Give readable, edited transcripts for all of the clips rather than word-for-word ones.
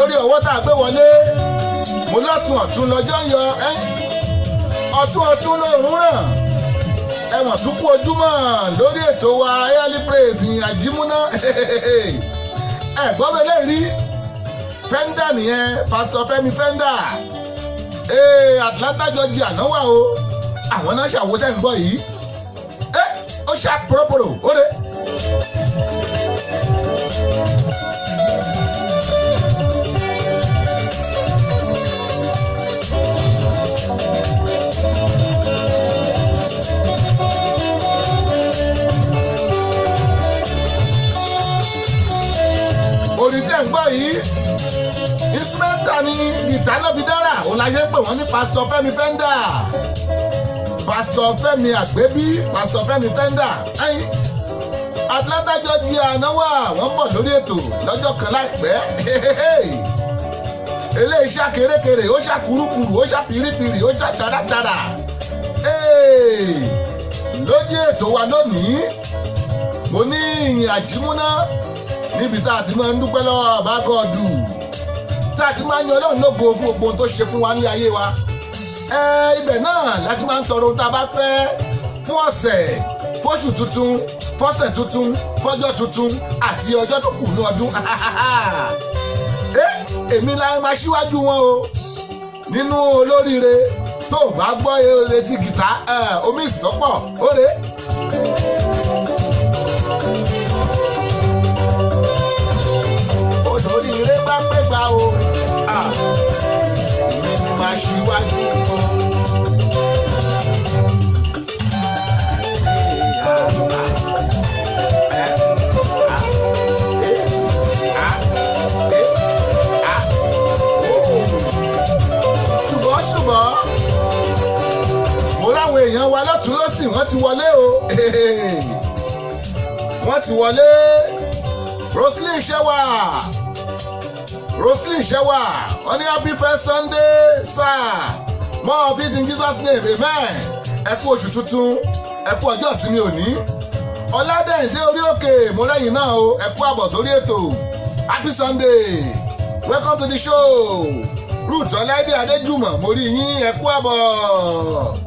lórí owó tá a gbé wọlé mo lọ́tún ọ̀tún lọ́jọ́ ń yọ ọ̀tún ọ̀tún lòún ràn ẹ̀wọ̀n tún kú ojúmọ́ lórí ètò wa early praise àjímúná ẹ̀gbọ́n mi lè rí Fender nìyẹn Pastor Fẹ́mi Fender Atlanta Georgia náà wà o àwọn náà ṣàwòtẹ́ ń gbọ́ yìí ó ṣá pòròpòrò ó lè. orin tí ẹ̀ ń gbọ́ yìí instrumental ni guitar náà fi dára òun la yẹ pé wọ́n ní Pastor Fẹ́mi Fender Pastor Fẹ́mi Àgbébí Pastor Fẹ́mi Fender ẹ̀yìn Atlanta Georgia náwó àwọn bọ̀ lórí ètò lọ́jọ́ kan láìpẹ́ eléyìí ṣá kérékèrè ó ṣá kúrúkúrú ó ṣá pìrìpìrì ó ṣá tàràtàrà lójú ètò wa lónìí mo ní ìyìn àjímúná níbi tá a ti máa ń dúpẹ́ lọ́wọ́ bàbá gọ́ọ̀dù tá a ti máa ń yan Ọlọ́run lógo fún gbogbo ohun tó ṣe fún wa ní ayé wa ibẹ̀ náà láti máa ń tọrọ ohun tá a bá fẹ́ fún ọ̀sẹ̀ fóṣù tuntun fọ́sẹ̀ tuntun fọ́jọ́ tuntun àti ọjọ́ tó kù ní ọdún èmi la máa ṣíwájú wọn o nínú olóríire tó bá gbọ́ etí gìtá omi ìsìtọ́pọ̀ ó rè é. olóríire bá pé gbà o èmi ni máa ṣíwájú wọn. èèyàn wa lọ́tún lọ́sìn wọ́n ti wọlé o wọ́n ti wọlé Roslyn Shewa wọ́n ní happy first Sunday sir more of it in Jesus name amen ẹ kú oṣù tuntun ẹ kú ọjọ́ ìsinmi òní Ọládẹ̀ǹdé orí òkè mo lẹ́yìn náà o ẹ kú àbọ̀ sórí ètò happy Sunday welcome to the show Ruth Ọláìdé Adéjùmọ̀ mo rí yín ẹ kú àbọ̀.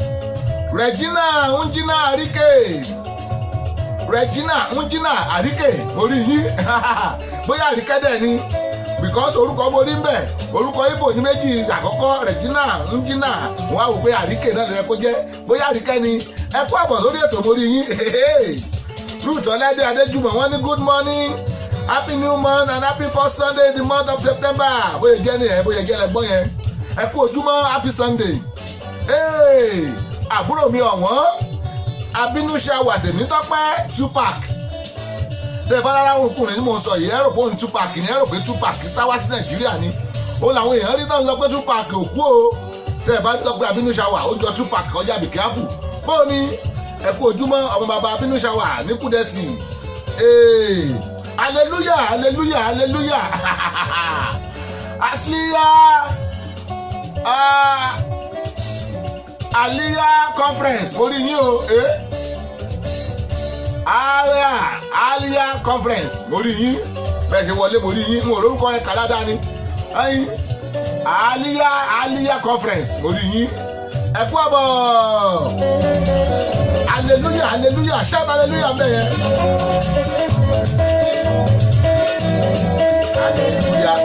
Regina Njina Arike orí yín bóyá Àríkẹ́ dẹ̀ ni because orúkọ mo rí ń bẹ̀ orúkọ Ìgbò ní méjì àkọ́kọ́ Regina Njina wọ́n á wò pé Àríkẹ́ náà ló yẹ kó jẹ́ bóyá Àríkẹ́ ni ẹ kú àbọ̀ lórí ètò mórí yín. Ruth Ọládé Adéjùmọ̀ wọ́n ní good morning, happy new month and happy first Sunday in the month of September. Bóyá jẹ́ ni ẹ̀ bóyá jẹ́ lẹ́gbọ́n yẹn. Ẹ kú ojúmọ́, happy Sunday. Àbúrò mi ọ̀wọ́n Abínúṣà Wàdèmí Tọ́pẹ́ Tupac. Tẹ́ bá rárá ọkùnrin ni mò ń sọ yìí, ẹ rò pé òun Tupac ni, ẹ rò pé Tupac sáwá sí Nàìjíríà ni. Ó làwọn èèyàn rí táwọn sọ pé Tupac ò kú o. Tẹ́ bá sọ pé Abínúṣà wà ó jọ Tupac kọjá be careful. Bó ni ẹ kú ojúmọ́ ọmọ bàbá Abínúṣà wà ní Kúdẹ́tì. Hallelujah, hallelujah, hallelujah. Asliya Aliyah conference mo rí yín o. Aliyah conference mo rí yín bẹ́ẹ̀ ṣe wọlé mo rí yín n ò lórúkọ ẹ̀ kàládá ni. Aliyah conference mo rí yín ẹ kú àbọ̀. Hallelujah, hallelujah, shout hallelujah bẹ́ẹ̀ yẹn. Hallelujah.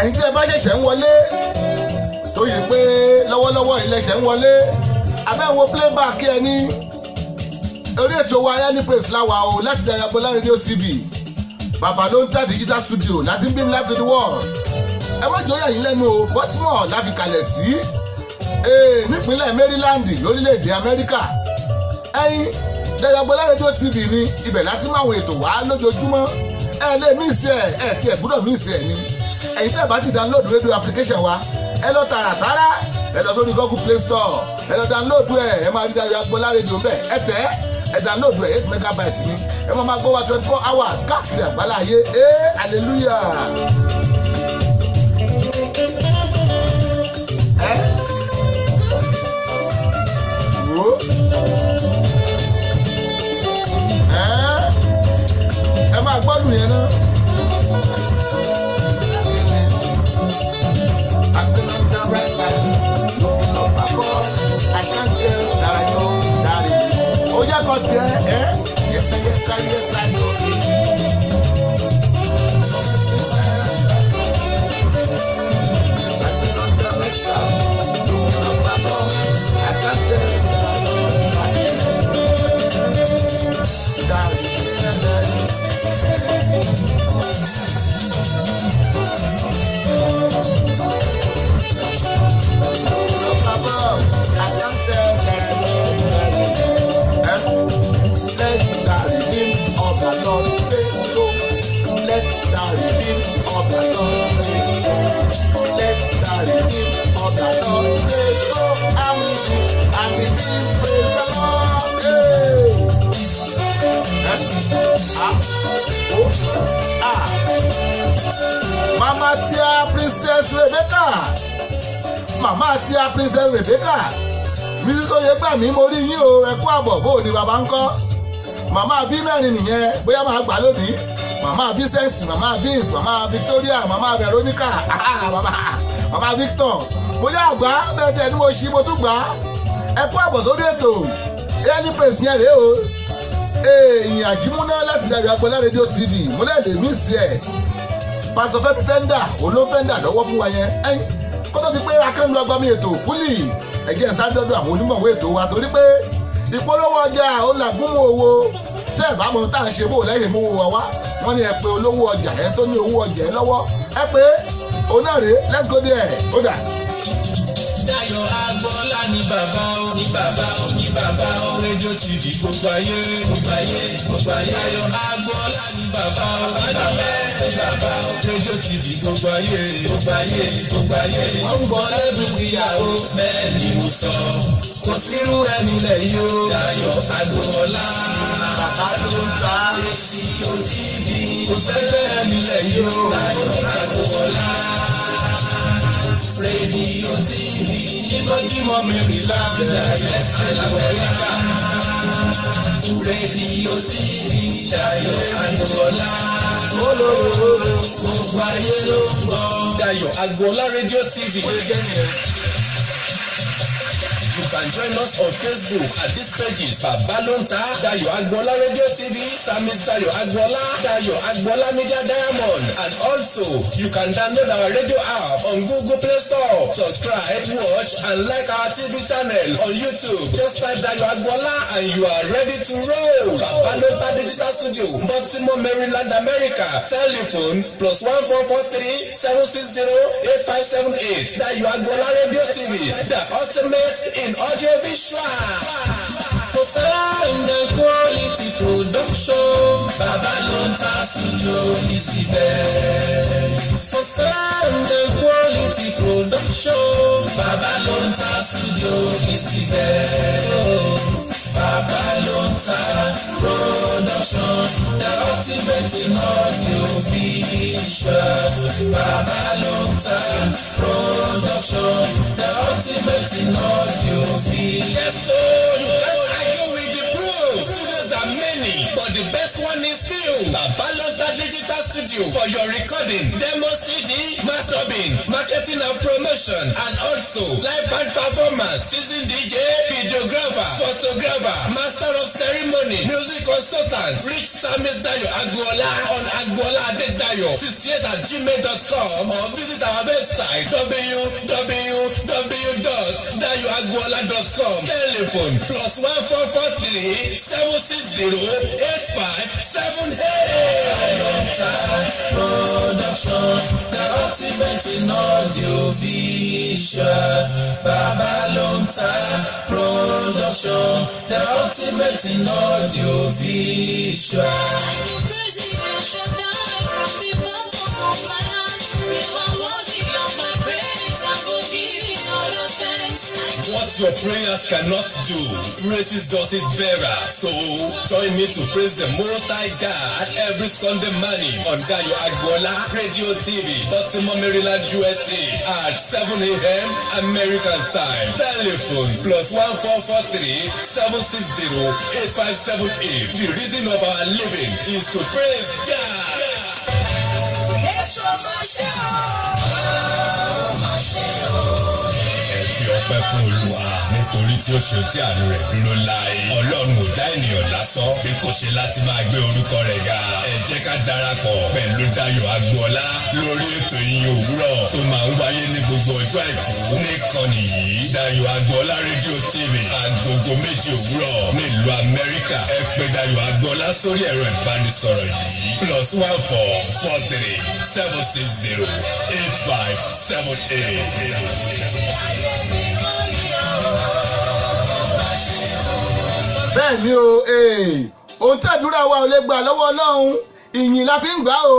Ẹ̀yin tí ẹ bá ṣẹ̀ṣẹ̀ ń wọlé tó yẹ pé lọ́wọ́lọ́wọ́ ilẹ̀ṣẹ̀ ń wọlé abẹ́wò playback ẹ ní orí ètò wa Any Praise láwa o láti Dayagbola Radio TV bàbá ló ń tà digital studio láti beam live to the world. Ẹ má jọyọ̀ yín lẹ́nu o, Baltimore la fi kalẹ̀ sí nípínlẹ̀ Maryland lórílẹ̀‐èdè Amẹ́ríkà. Ẹ̀yin Dayagbola Radio TV ni ibẹ̀ láti máa wo ètò wa lójoojúmọ́. Ẹ lè mísì ẹ̀ tí ẹ gbọ́dọ̀ mísì ẹ̀ ni. Ẹ̀yin tẹ́ bá ti download radio application wa ẹ lọ tààràtàrà ẹ lọ sórí Google Play Store ẹ lọ download ẹ máa rí Dayagbola Radio bẹ́ẹ̀ ẹ tẹ́ ẹ download ẹ 8 megabytes ni ẹ máa gbọ́ wa 24 hours káàkiri àgbálá ayé. Hallelujah. Ẹ máa gbọ́dùn yẹn náà. I can't tell that I know that it is. Oh, yeah, got here, Yes, I know it. I can't tell that Mama Tia Princess Rebecca. Mama Tia Princess Rebecca. Mísí Oyègbàmí mo rí yín o, ẹ kú àbọ̀ bó ni bàbá ń kọ́. Màmá bí mẹ́rin nìyẹn, bóyá máa gbà lónìí. Màmá Vincent, Màmá Vince, Màmá Victoria, Màmá Veronica, Màmá Victor. Bóyá àgbà bẹ́ẹ̀ tẹ̀ ni mo ṣí mo tún gbà. Ẹ kú àbọ̀ sórí ètò. Any Praise yẹn rèé o. Ìyìn àjímúná láti Dayagbola Radio TV. Mo lè mí sí ẹ̀. Pásọ fẹ́ fẹ́ndà olófẹ́ndà lọ́wọ́ fún wa yẹn. Kó tó di pé akẹ́nu agbami ètò fúlì ẹ̀jẹ̀ ń sádọ́dọ̀ àwọn onímọ̀wé ètò wa torí pé ìpolówó ọjà ó làgúnmù owó tẹ́ ẹ̀ bá mọ tá à ń ṣe bó lẹ́yìn mú wa wá wọ́n ní ẹ pé olówó ọjà ẹ tó ní owó ọjà ẹ lọ́wọ́ ẹ pé òun náà rèé let's go there ó dà. Dayọ̀ Agbọ́lá ní bàbá o ní bàbá o ní bàbá o rédíò TV gbogbo ayé gbogbo ayé gbogbo ayé. Dayọ̀ Agbọ́lá ní bàbá o ní bàbá o ní bàbá o rédíò TV gbogbo ayé gbogbo ayé gbogbo ayé. Wọ́n ń bọ̀ lẹ́bùn ìyàwó bẹ́ẹ̀ ni mo sọ. Kò sírú ẹni lẹ́yìn o. Dayọ̀ Agbọ́lá bàbá ló ń ta rédíò TV. Kò sẹ́gbẹ́ ẹni lẹ́yìn o. Dayọ̀ Agbọ́lá rédíò TV. Ìbọn tí mo mẹ́rin lábẹ́ ẹ̀sẹ̀ lábẹ́ yàrá. rédíò TV Dayọ̀ Agboola. Gbogbo ayé ló ń gbọ́. Dayọ̀ Agboola rédíò TV. You can join us on Facebook at these pages: Babalonta, Dayọ̀ Agboola Radio TV, Samis Dayọ̀ Agboola, Dayọ̀ Agboola Media Diamond, and also you can download our radio app on Google Play Store. Subscribe, watch, and like our TV channel on YouTube. Just type Dayọ̀ Agboola and you are ready to roll. Babalonta Digital Studio, Baltimore, Maryland, America. Telephone +1443 760 8578. Dayọ̀ Agboola Radio TV, the ultimate in audio visual. For sound and quality production, Babalonta Studio is the best. For sound and quality production, Babalonta Studio is the best. Babalonta Production, the ultimate in audio visual. Babalonta Production, the ultimate in audio visual. Yes, so you can't argue with the proof. Studios are many, but the best one is few. Babalonta Digital Studio for your recording, demo CD, mastering, marketing and promotion, and also live band performance, seasoned DJ, videographer, photographer, master of ceremony, music consultant. Reach Samis Dayọ̀ Agboola on Agboola Adedayo 68@gmail.com or visit our website www.dayoagboola.com. Telephone +1443 760 8578. Production, the ultimate in audio visual. Babalonta Production, the ultimate in audio visual. What your prayers cannot do, praises does it better. So join me to praise the Most High God every Sunday morning on Dayọ̀ Agboola Radio TV, Baltimore, Maryland, USA at 7 a.m. American time. Telephone +1443 760 8578. The reason of our living is to praise God. Ọpẹ́ fún Olúwa nítorí tí ó ṣe tí àánú rẹ̀ dúró láé. Ọlọ́run ò dá ènìyàn lásán bí kò ṣe láti máa gbé orúkọ rẹ̀ ga. Ẹ jẹ́ ká darapọ̀ pẹ̀lú Dayọ̀ Agboola lórí ètò ìyìn òwúrọ̀ tó máa ń wáyé ní gbogbo ọjọ́ àìkú níkànnì yìí. Dayọ̀ Agboola rédíò TV agogo 7 òwúrọ̀ nílùú Amẹ́ríkà. Ẹ pè Dayọ̀ Agboola sórí ẹ̀rọ ìbánisọ̀rọ̀ yìí +1443 760 8578. Bẹ́ẹ̀ ni o, ohun tàdúrà wa ò lè gbà lọ́wọ́ Ọlọ́run, ìyìn la fi ń gbà o.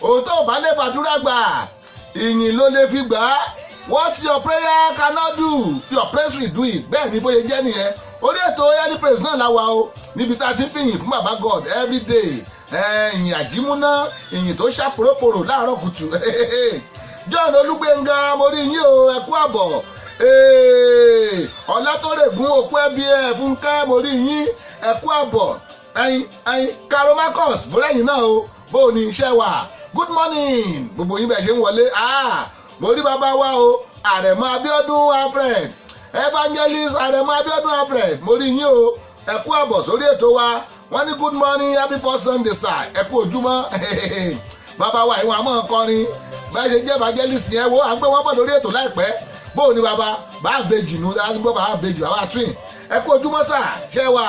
Ohun tó bá lè fàdúrà gbà, ìyìn ló lè fi gbà. What your prayer cannot do, your praise will do it. Bẹ́ẹ̀ ni bóyá jẹ́ nìyẹn. Orí ètò Early Praise náà la wà o, níbi tá a ti ń fìyìn fún Baba God every day. Ìyìn àjímúná, ìyìn tó ṣàpòròpòrò láàárọ̀ kùtù. John Olúgbénga, mo rí yín o, ẹ kú àbọ̀. Ọlátórègún òkú ẹbí ẹ Fúnkẹ́, mo rí yín, ẹ kú àbọ̀. Ẹyin Carol Marcus, mo rẹ́yìn náà o, bó o ní iṣẹ́ wà. Good morning, gbogbo yín bẹ̀ ṣe ń wọlé. Mo rí bàbá wa o, Àrẹ̀mọ Abíọ́dún Alfred, Evangelist Àrẹ̀mọ Abíọ́dún Alfred, mo rí yín o, ẹ kú àbọ̀ sórí ètò wa. Wọ́n ní good morning, happy first Sunday sir, ẹ kú ojúmọ́. Bàbá wa ìwọ̀n àmọ́ kọrin, bá ṣe jẹ́ evangelist yẹn wo, à ń gbé wọn bọ̀ lórí ètò láìpẹ́. Bó o ní bàbá, bá a bèjì nù, a gbọ́ bá a bèjì, bàbá twin. Ẹ kú ojúmọ́ sà, ṣẹ́ wà.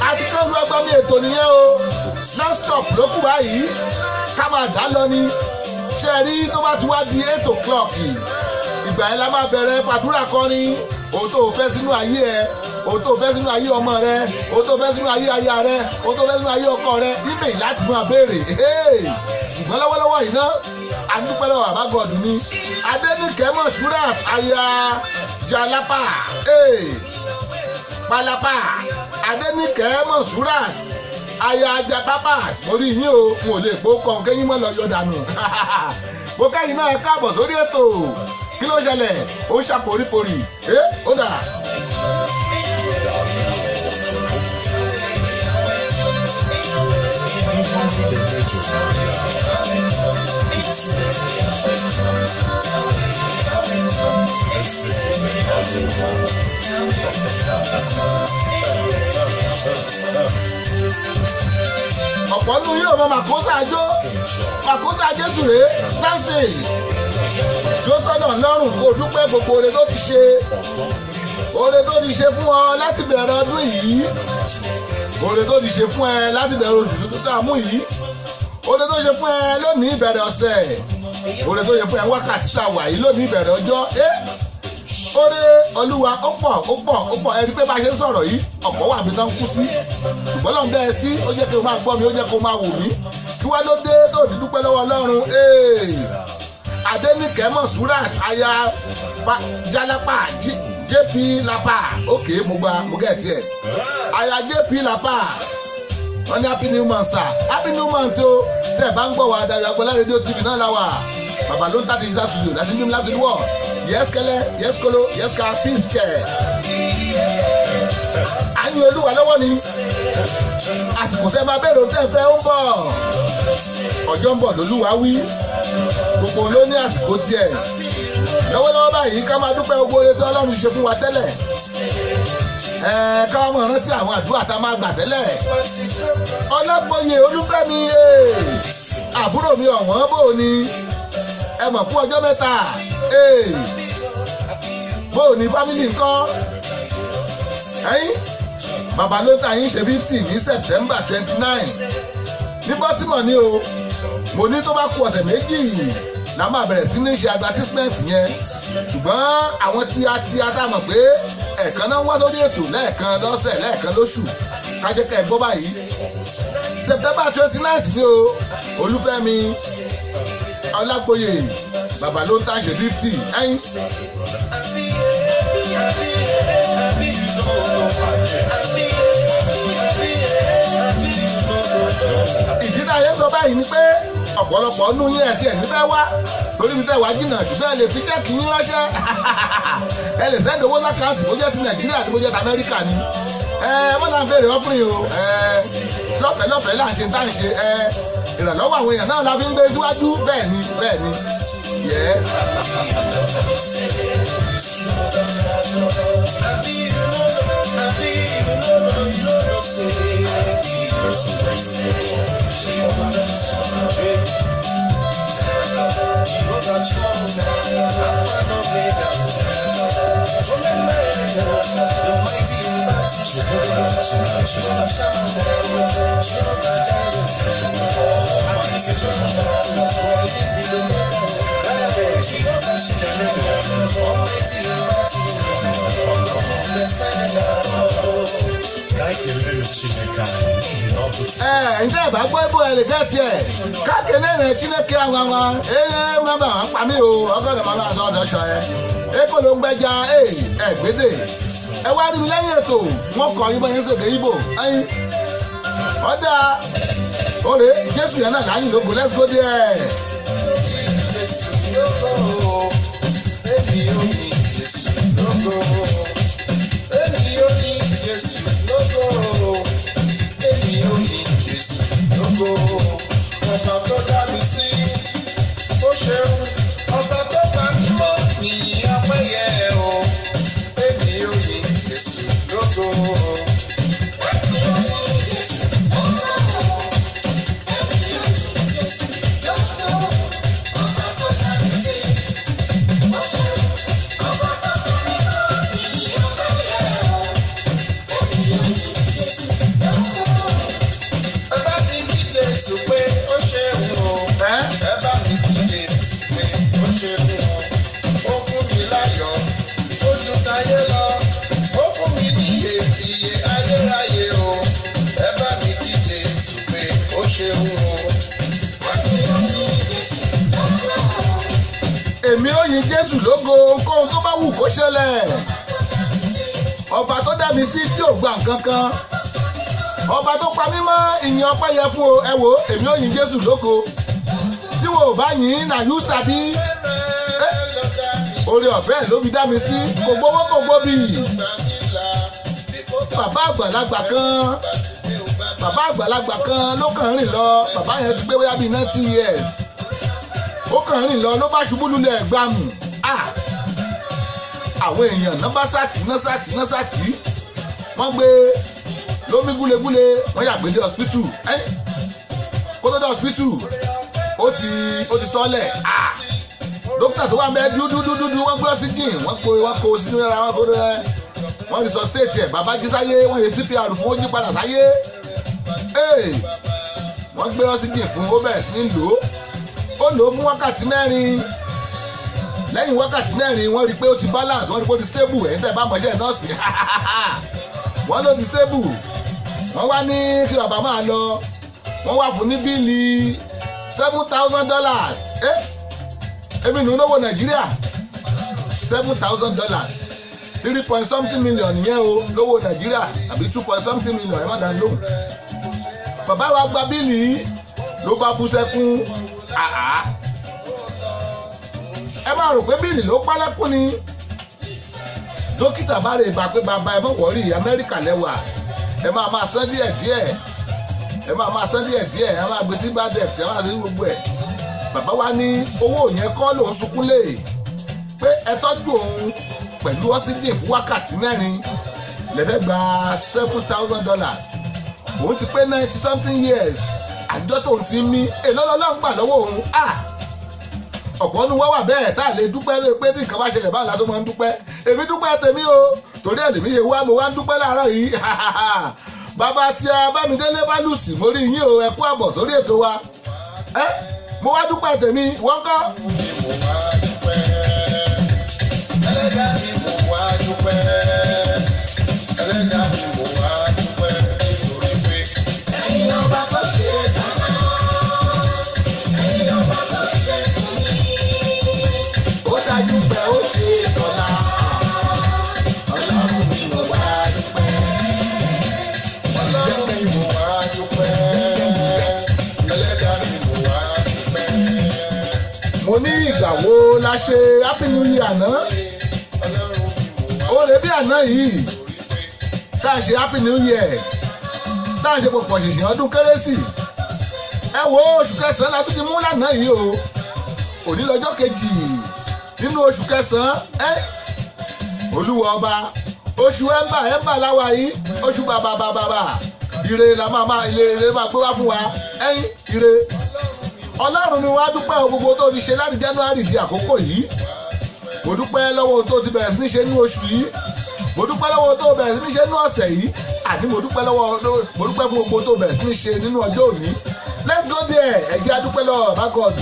Àti kán lọ gbọ́ mi ètò nìyẹn o, non-stop ló kù báyìí, ká máa dá lọ ni. Ṣé rí tó bá ti wá di 8 o'clock, ìgbà yẹn la máa bẹ̀rẹ̀ fàdúrà kọrin. Ohun tó fẹ́ sínú ayé ẹ, ohun tó fẹ́ sínú ayé ọmọ rẹ, ohun tó fẹ́ sínú ayé aya rẹ, ohun tó fẹ́ sínú ayé ọkọ rẹ, email láti máa béèrè. Ṣùgbọ́n lọ́wọ́lọ́wọ́ yìí náà, adúpẹ́ lọ́wọ́ Baba God ni. Adéníkẹ́ Mọ̀ṣúrát aya Jalapa, Palapa. Adéníkẹ́ Mọ̀ṣúrát aya Japapas, mo rí yín o, n ò lè pò kàn kéyìn mọ́ lọ yọ dànù. mo kẹ́yìn náà káàbọ̀ sórí ètò kí ló ṣẹlẹ̀ ó ń ṣàporíporì ó dà. ọ̀pọ̀ nínú yóò mọ màkósà Jésù rèé sáǹsì tí ó sọ́nà lọ́rùn kó dúpẹ́ gbogbo oore tó ti ṣe fún ọ láti bẹ̀rẹ̀ ọdún yìí oore tó ti ṣe fún ẹ láti bẹ̀rẹ̀ oṣù tuntun tá a mú yìí oore tó ṣe fún ẹ lónìí ìbẹ̀rẹ̀ ọ̀sẹ̀ oore tó ṣe fún ẹ wákàtí tá a wà yìí lónìí ìbẹ̀rẹ̀ ọjọ́ oore Olúwa ó pọ̀ ẹ rí pé bá a ṣe ń sọ̀rọ̀ yìí ọ̀pọ̀ wà mí tán kú sí ṣùgbọ́n lọ́n bẹ́ẹ̀ sí ó jẹ́ kí o máa gbọ́ mi ó jẹ́ kí o máa wò mí kí wá ló dé tó ní dúpẹ́ lọ́wọ́ Ọlọ́run Adéníkẹ́ Mọ̀súrát aya Jalapa JP Lapa ok mo gẹ̀ tiẹ̀ aya JP Lapa wọ́n ní happy new month sir happy new month o tẹ́ ẹ̀ bá ń gbọ́ wa Dayo Agboola rédíò TV náà la wà bàbá ló ń tàbí digital studio láti ní láti wọ̀ yes kẹlẹ yes kolo yes ká peace kẹ. àyìn Olúwa lọ́wọ́ ni àsìkò tẹ́ máa bẹ̀rẹ̀ tẹ́ fẹ́ ń bọ̀ ọjọ́ ń bọ̀ lÓlúwa wí gbogbo ló ní àsìkò tiẹ̀ lọ́wọ́lọ́wọ́ báyìí ká máa dúpẹ́ gbogbo oore tí Ọlọ́run ṣe fún wa tẹ́lẹ̀ ká máa rántí àwọn àdúrà tá a máa gbà tẹ́lẹ̀ Ọlápọ̀yè Olúfẹ́mi àbúrò mi ọ̀wọ́n bò ní ẹ mọ̀ fún ọjọ́ mẹ́ta bó o ní fámìlì nǹkan bàbá ló ta yín ṣe 50 ní September 29 ní Baltimore ni o mo ní tó bá kù ọ̀sẹ̀ méjì la máa bẹ̀rẹ̀ sí ní ṣe advertisement yẹn ṣùgbọ́n àwọn tí a tá mọ̀ pé ẹ̀ẹ̀kan náà wá lórí ètò lẹ́ẹ̀kan lọ́sẹ̀ lẹ́ẹ̀kan lóṣù kájẹ́kẹ́ gbọ́ báyìí September 29 ni o Olúfẹ́mi Ọlápọ̀yè bàbá ló ń tà ṣe 50 ẹ̀yìn. ìdí náà yẹn sọ báyìí ni pé ọ̀pọ̀lọpọ̀ nínú yín ẹ̀ tí ẹ̀ nífẹ̀ẹ́ wá torí mi fẹ́ wá jìnnà ṣùgbọ́n ẹ lè fi jẹ́ kí yín ránṣẹ́ ẹ lè sẹ́ndì owó lákàntì bó jẹ́ ti Nàìjíríà àti bó jẹ́ ti Amẹ́ríkà ni wọ́n náà fèrè ọ́fìnrin o lọ́fẹ̀ẹ́ là ń ṣe tá ń ṣe ìrànlọ́wọ́ àwọn èèyàn náà la fi ń gbé síwájú bẹ́ẹ̀ ni yes. ǹjẹ́ ìbá gbọ́ ibò ẹ̀ lè gẹ́tì ẹ̀ káàkiri ẹ̀rẹ̀ Chineke àwọn mẹ́bà wọn pa mí o ọgọ́dọ̀ máa bá ọ̀dọ̀ ṣọ ẹ̀ èkó ló ń gbẹ́jà gbédè ẹ wá rí mi lẹ́yìn ètò wọn kọ yín bọ́yẹn ṣèdè Ìgbò ẹ̀yìn ọ̀dà òrè Jésù yẹn náà láyìn lógo let's go there. Ọba tó dá mi sí, ó ṣeun. Ọba tó pa mí mọ́, nìyí ọpẹ́ yẹ o. Èmi ò ní Jésù lógo. èmi ò yìn Jésù lógo ohunkóhun tó bá wù kó ṣẹlẹ̀ ọba tó dá mi sí tí ò gba nǹkan kan ọba tó pa mí mọ́ ìyìn ọpẹ́ yẹ fún o ẹ wò èmi ò yìn Jésù lógo tí ò bá yín nà yú sàbí orí ọ̀fẹ́ ló fi dá mi sí kò gbowó kò gbóbi. Bàbá àgbàlagbà kan ló kàn rìn lọ, bàbá yẹn ti gbé wáyà bíi 90 years. Ó kàn rìn lọ ló bá ṣubú lulẹ̀ gbàmù. Àwọn èèyàn náà bá sátì wọ́n gbé lómi gúlegúle wọ́n yàgbé dé hospital. Kó tó dé hospital ó ti sọ́lẹ̀. Dókítà tó wà bẹ́ẹ̀ dúdú wọ́n gbé oxygen wọ́n kó sínú ara wọn kó rẹ̀ wọ́n rí sọ state ẹ̀ bàbá jí sáyé wọ́n yẹ CPR fún ó jí padà sáyé. Wọ́n gbé oxygen fún ó bẹ̀rẹ̀ sí ní lò ó fún wákàtí 4. Lẹ́yìn wákàtí 4 wọ́n rí pé ó ti balance, wọ́n rí pé ó ti stable. Ẹ̀yin tẹ́ bá mọ̀ṣẹ́ nọ́ọ̀sì wọ́n ló ti stable. Wọ́n wá ní kí bàbá máa lọ, wọ́n wá fún ní bíìlì $7,000. Èmi nù lówó Nàìjíríà $7,000 3 million yẹn o lówó Nàìjíríà àbí 2 million ẹ má dá lóhùn. Bàbá wa gba bíìlì ló bá bú sẹ́kún. Ẹ máa rò pé bíìlì ló pálẹ́kùn ni. Dókítà bá rè bá pé bàbá ẹ mọ̀ wọ́rí Amẹ́ríkà lẹ́wà ẹ máa san díẹ̀ ẹ máa san díẹ̀ ẹ máa gbé sí bad debt ẹ máa ṣe gbogbo ẹ̀. Bàbá wa ní owó yẹn kọ́ lòún sunkún lé pé ẹ tọ́jú òun pẹ̀lú oxygen fún wákàtí 4 lẹ́fẹ̀ẹ́ gba $7,000. Òun ti pé 90 years àjọ tóun ti mí èlò lọ́lọ́run gbà lọ́wọ́ òun. Ọ̀pọ̀ ọdún wá wà bẹ́ẹ̀ tá a lè dúpẹ́ lórí pé tí nǹkan bá ṣẹlẹ̀ báwo la tó máa ń dúpẹ́. Èmi dúpẹ́ tèmi o torí ẹ̀ lèmi ṣe wá mo wá ń dúpẹ́ láàárọ̀ yìí. Bàbá tí a Bámidélé Bálùsì mo rí yín o ẹ kú àbọ̀ sórí ètò wa. Mo wá dúpẹ́ tèmi wọ́n kọ́. Ẹlẹ́dàá mi mo wá dúpẹ́. Ẹlẹ́dàá mi mo wá dúpẹ́ nítorí pé ẹ̀yin ọba tó ṣe é tán. Ẹ̀yin ọba tó ṣe é tán ní. Ó dájú pé ó ṣe é tọ́lá. Ọlọ́run mi mo wá dúpẹ́. Ọlọ́run mi mo wá dúpẹ́. Ẹlẹ́dàá mi mo wá dúpẹ́. Mo ní ìgbà wo la ṣe Happy New Year náà? Ó lè bí àná yìí tá a ṣe Happy New Year tá a ṣe pọ̀pọ̀ ṣìṣìn ọdún kérésì. Ẹ wo oṣù kẹsàn-án la tún ti mú lánàá yìí o. Òní lọ́jọ́ kejì nínú oṣù kẹsàn-án. Olúwa ọba oṣù ẹ̀mbà láwa yìí oṣù bàbà ire la máa ire máa gbé wá fún wa. Ire Ọlọ́run mi wá dúpẹ́ o gbogbo tó ti ṣe láti January di àkókò yìí. Mo dúpẹ́ lọ́wọ́ tó ti bẹ̀rẹ̀ sí ní ṣe ní oṣù yìí. Mo dúpẹ́ lọ́wọ́ tó bẹ̀rẹ̀ sí ní ṣe ní ọ̀sẹ̀ yìí. Àní mo dúpẹ́ fún gbogbo tó bẹ̀rẹ̀ sí ní ṣe nínú ọjọ́ òní. Let's go there. Ẹ jẹ́ a dúpẹ́ lọ́wọ́ bá God.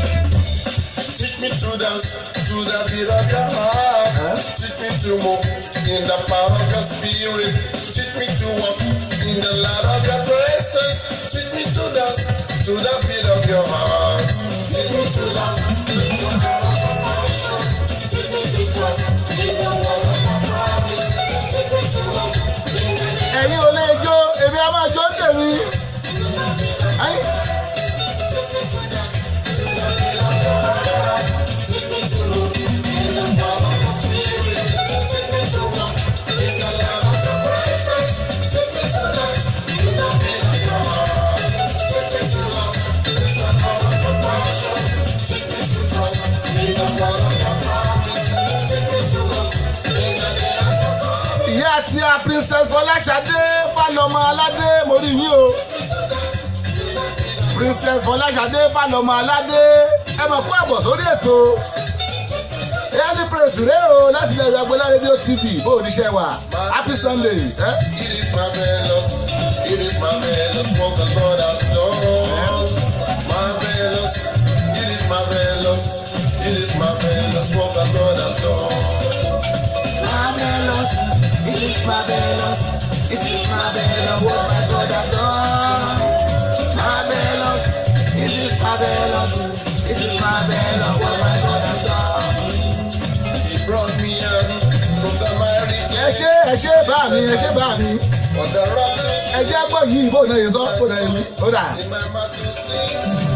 Teach me to dance to the beat of your heart. Teach me to move in the power of your spirit. Teach me to walk in the light of your presence. Teach me to dance to the beat of your heart. Teach me to love in the power of your passion. Teach me to trust in the word of your promise. Teach me to walk in the name. Ẹ̀yin ò lè jó èmi a máa jó tèmi. Ìyá àti a Princess Fọláṣadé Fálọmọ Aládé mo rí yín o. Princess Fọláṣadé Fálọmọ Aládé ẹ mọ̀ kó àbọ̀ sórí ètò. Early praise rèé o láti ilẹ̀ Ìrẹ́gbẹ́lá rédíò TV bó o níṣẹ́ wà. Happy Sunday. It is marvelous. It is marvelous what the Lord has done. Marvelous. It is marvelous. It is marvelous what the Lord has done. Marvelous. It is marvelous. It is marvelous what my God has done. Marvelous. It is marvelous. It is marvelous what my God has done. He brought me out from the miry clay. ẹ ṣe bá mi ẹ ṣe bá mi For the rock is ẹ jẹ́ gbọ́ yìí bó náà yẹ sọ bó náà yẹ mi ó dà. remember to sing.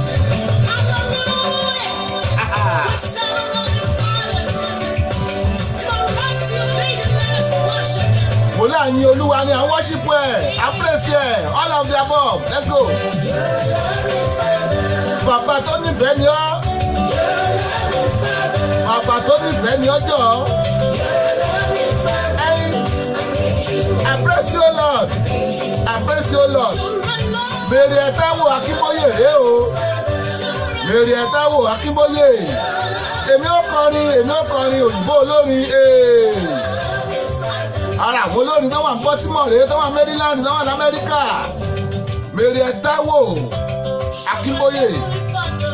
mo láàyè olúwa ni àwọn worship ẹ̀ appraise ẹ̀ all of the above let's go. bàbá tó nífẹ̀ẹ́ ni ọ́ bàbá tó nífẹ̀ẹ́ ni ọ́ jọ ẹ̀yin appraise you Lord appraise you Lord. Mèrè Ẹ̀táwò Akínbóyè rèé o Mèrè Ẹ̀táwò Akínbóyè èmi ó kọrin òyìnbó olórin ara àwọn olórin tó wà ní Baltimore rèé tó wà Maryland tó wà ní Amẹ́ríkà Mèrè Ẹ̀táwò Akínbóyè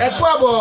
ẹ kú àbọ̀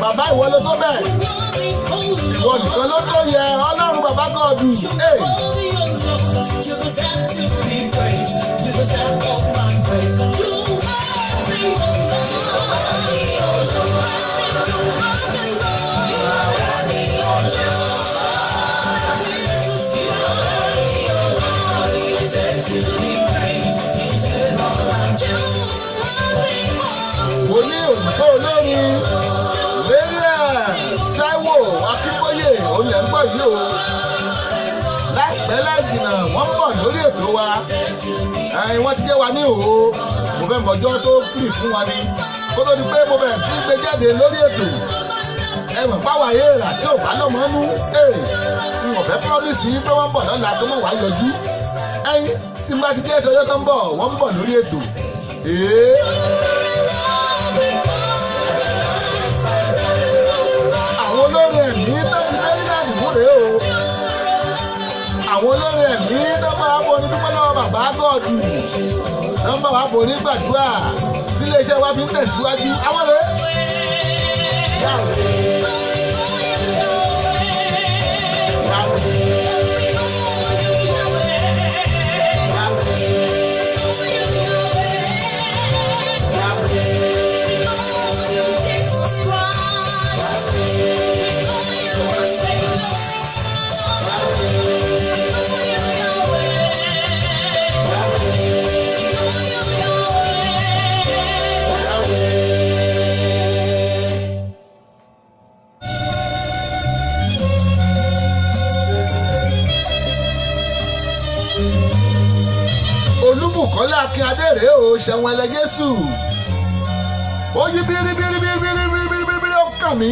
bàbá ìwọ ló tó bẹ́ẹ̀ ìwọ nìkan ló tó yẹ ọlọ́run bàbá gọ́ọ̀dù. mo ní òyìnbó olórin Táíwò Akínbóyè òun lẹ̀ ń gbọ́ yìí o láìpẹ́ láì jìnnà wọ́n ń bọ̀ lórí ètò wa wọ́n ti jẹ́ wa ní òwò mo fẹ́ mọ̀jọ́ tó fìrì fún wa ni kó tó di pé mo bẹ̀rẹ̀ sí gbé jáde lórí ètò ẹ mọ̀ páwa èèrà tí ò bá lọ́mọ nú n ò fẹ́ promise yín pé wọ́n ń bọ̀ lọ́la tó mọ̀ wá yọjú tí n bá ti jẹ́ ìtọ́jọ́ tó ń bọ̀ wọ́n ń bọ̀ lórí ètò. àwọn olórin ẹ̀mí tó ti dé nílẹ̀ àdìmú rèé o àwọn olórin ẹ̀mí tó bá wà bọ̀ ní dúpẹ́ lọ́wọ́ bàbá gọ́ọ̀dù tó bá wà bọ̀ ní gbàdúrà tí iléeṣẹ́ wa fi ń tẹ̀síwájú àwọn rèé. Olúbùkọ́lá Akínadé rèé o ṣẹ̀wọ̀n ẹlẹ́ Jésù ó yí bíríbíríbíríbíríbírí ó kàn mí.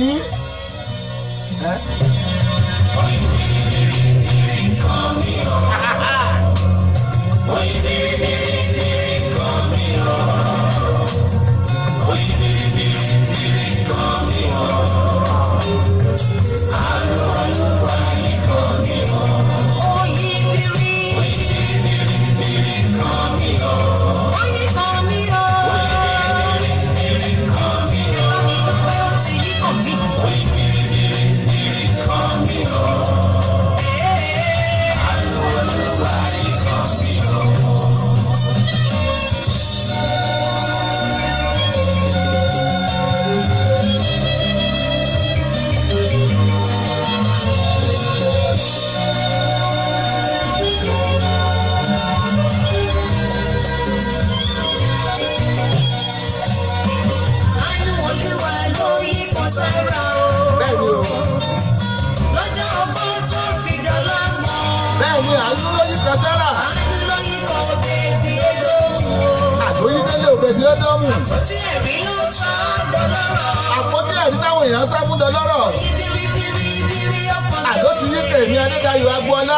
orílẹ̀-èdè Édómù. Àpótí ẹ̀rí ló sọ dọlọ́rọ̀. Àpótí ẹ̀rí táwọn èèyàn sá fún dọlọ́rọ̀. Bíríbíríbírí ọkàn Àdó ti yí kèmí Adédayọ̀ Agboola.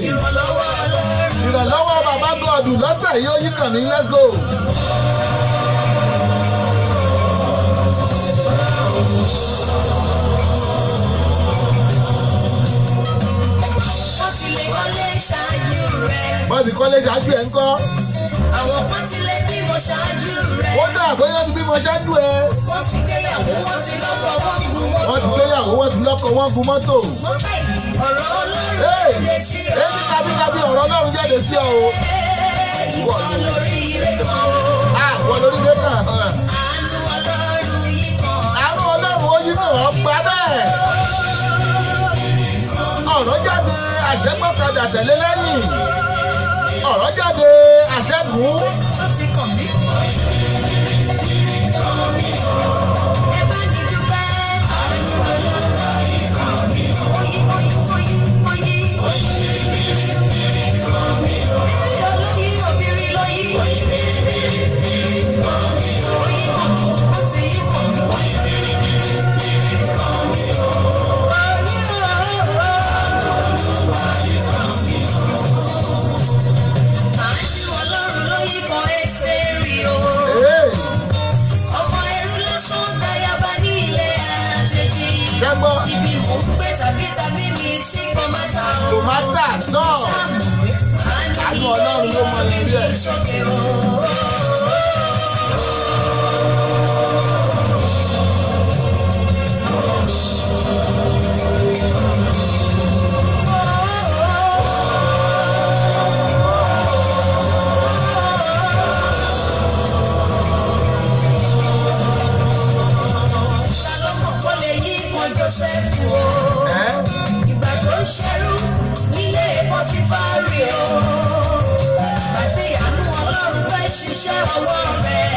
ìrànlọ́wọ́ Ọlọ́run. Ìrànlọ́wọ́ bàbá gọ́ọ̀dù lọ́sẹ̀ yìí ó yí kàn mí, let's go. Wọ́n ti lè kọ́lé ṣáájú rẹ̀. Bọ́ọ̀dì kọ́lẹ́jì ájú ẹ̀ ń kọ́. Àwọn kan ti lè bímọ ṣáájú rẹ̀. Ó dà bóyá ti bímọ ṣáájú ẹ. Wọ́n ti gbéyàwó, wọ́n ti lọ́kọ, wọ́n gun mọ́tò. Wọ́n ti gbéyàwó, wọ́n ti lọ́kọ, wọ́n gun mọ́tò. Mo fẹ́ ọ̀rọ̀ Ọlọ́run lè ṣí ọ. Èmi kábíkábí ọ̀rọ̀ Ọlọ́run jáde sí ọ o. Ìwọ lórí ire kan o. Àwọn lórí ilé kan. Àánú Ọlọ́run yìí kan. Àánú Ọlọ́run ó yí kàn ọ́ pa bẹ́ẹ̀. Ọ̀rọ̀ jáde àṣẹ́gbọ́kadà tẹ̀lé lẹ́yìn. Ọ̀rọ̀ jáde àṣẹ́gun. Ó ti kàn mí. Ẹ bá mi dúpẹ́. Àánú Ọlọ́run yìí kan mi. Oyin, oyin, oyin, oyin. Olóyin òbírí lóyin. Oyin kan, ó ti yí kàn mí. Àánú Ọlọ́run ló yí kan ẹsẹ̀ rí o. Ọmọ ẹrú lásán dáyàbá ní ilẹ̀ àjèjì. Ṣẹ́gbọ́ Ibi mò ń gbé tàbí mi sí kọ́mátà o. tòmátà náà. Àánú Ọlọ́run ló mọ ìrírí ẹ̀. Sókè o. Ta ló mọ̀ kó lè yí kan Jósẹ́fù o? Ẹ́ Ìgbà tó ń ṣerú nílé Pọ́tífárì o. Àti àánú Ọlọ́run fẹ́ ṣiṣẹ́ ọwọ́ rẹ̀.